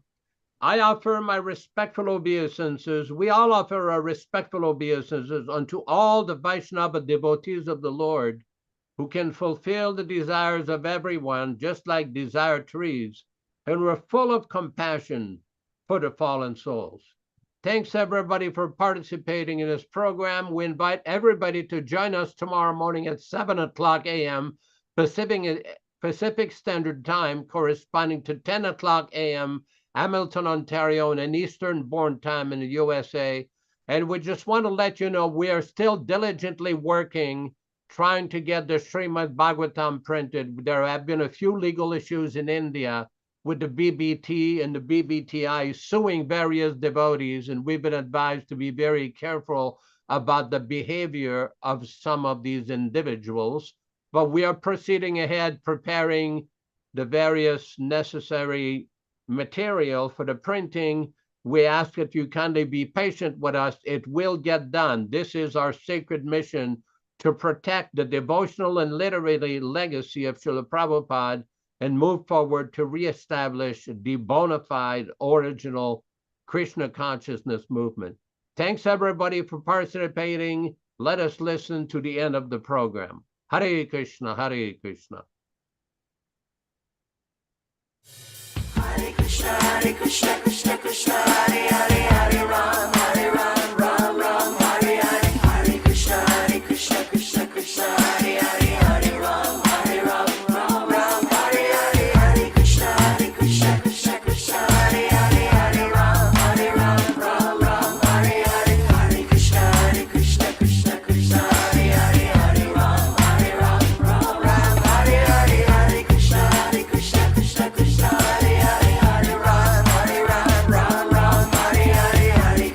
I offer my respectful obeisances. We all offer our respectful obeisances unto all the Vaishnava devotees of the Lord who can fulfill the desires of everyone, just like desire trees, and we're full of compassion for the fallen souls. Thanks everybody for participating in this program. We invite everybody to join us tomorrow morning at 7:00 a.m. Pacific Standard Time, corresponding to 10:00 a.m. Hamilton, Ontario, and an Eastern Born Time in the USA. And we just want to let you know we are still diligently working, trying to get the Srimad Bhagavatam printed. There have been a few legal issues in India with the BBT and the BBTI suing various devotees, and we've been advised to be very careful about the behavior of some of these individuals. But we are proceeding ahead, preparing the various necessary material for the printing. We ask that you kindly be patient with us. It will get done. This is our sacred mission to protect the devotional and literary legacy of Srila Prabhupada and move forward to reestablish the bona fide original Krishna consciousness movement. Thanks everybody for participating. Let us listen to the end of the program. Hare Krishna, Hare Krishna. Hare Krishna, Krishna Krishna, Hare Hare, Hare Ram, Ram Ram, Hare Hare. Hare Krishna, Krishna Krishna, Hare Hare, Hare Ram, Ram Hare Hare. Hare Krishna, Krishna Krishna, Hare Hare, Hare Ram, Ram Hare Hare. Hare Krishna, Krishna Krishna, Hare Hare, Hare Ram, Ram Hare Hare. Hare Krishna, Krishna Krishna, Hare Hare, Hare Ram, Ram Hare Hare. Hare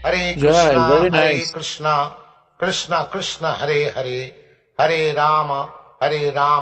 Hare Jai, Krishna, very Hare nice. Krishna, Krishna Krishna, Hare Hare, Hare Rama, Hare Rama.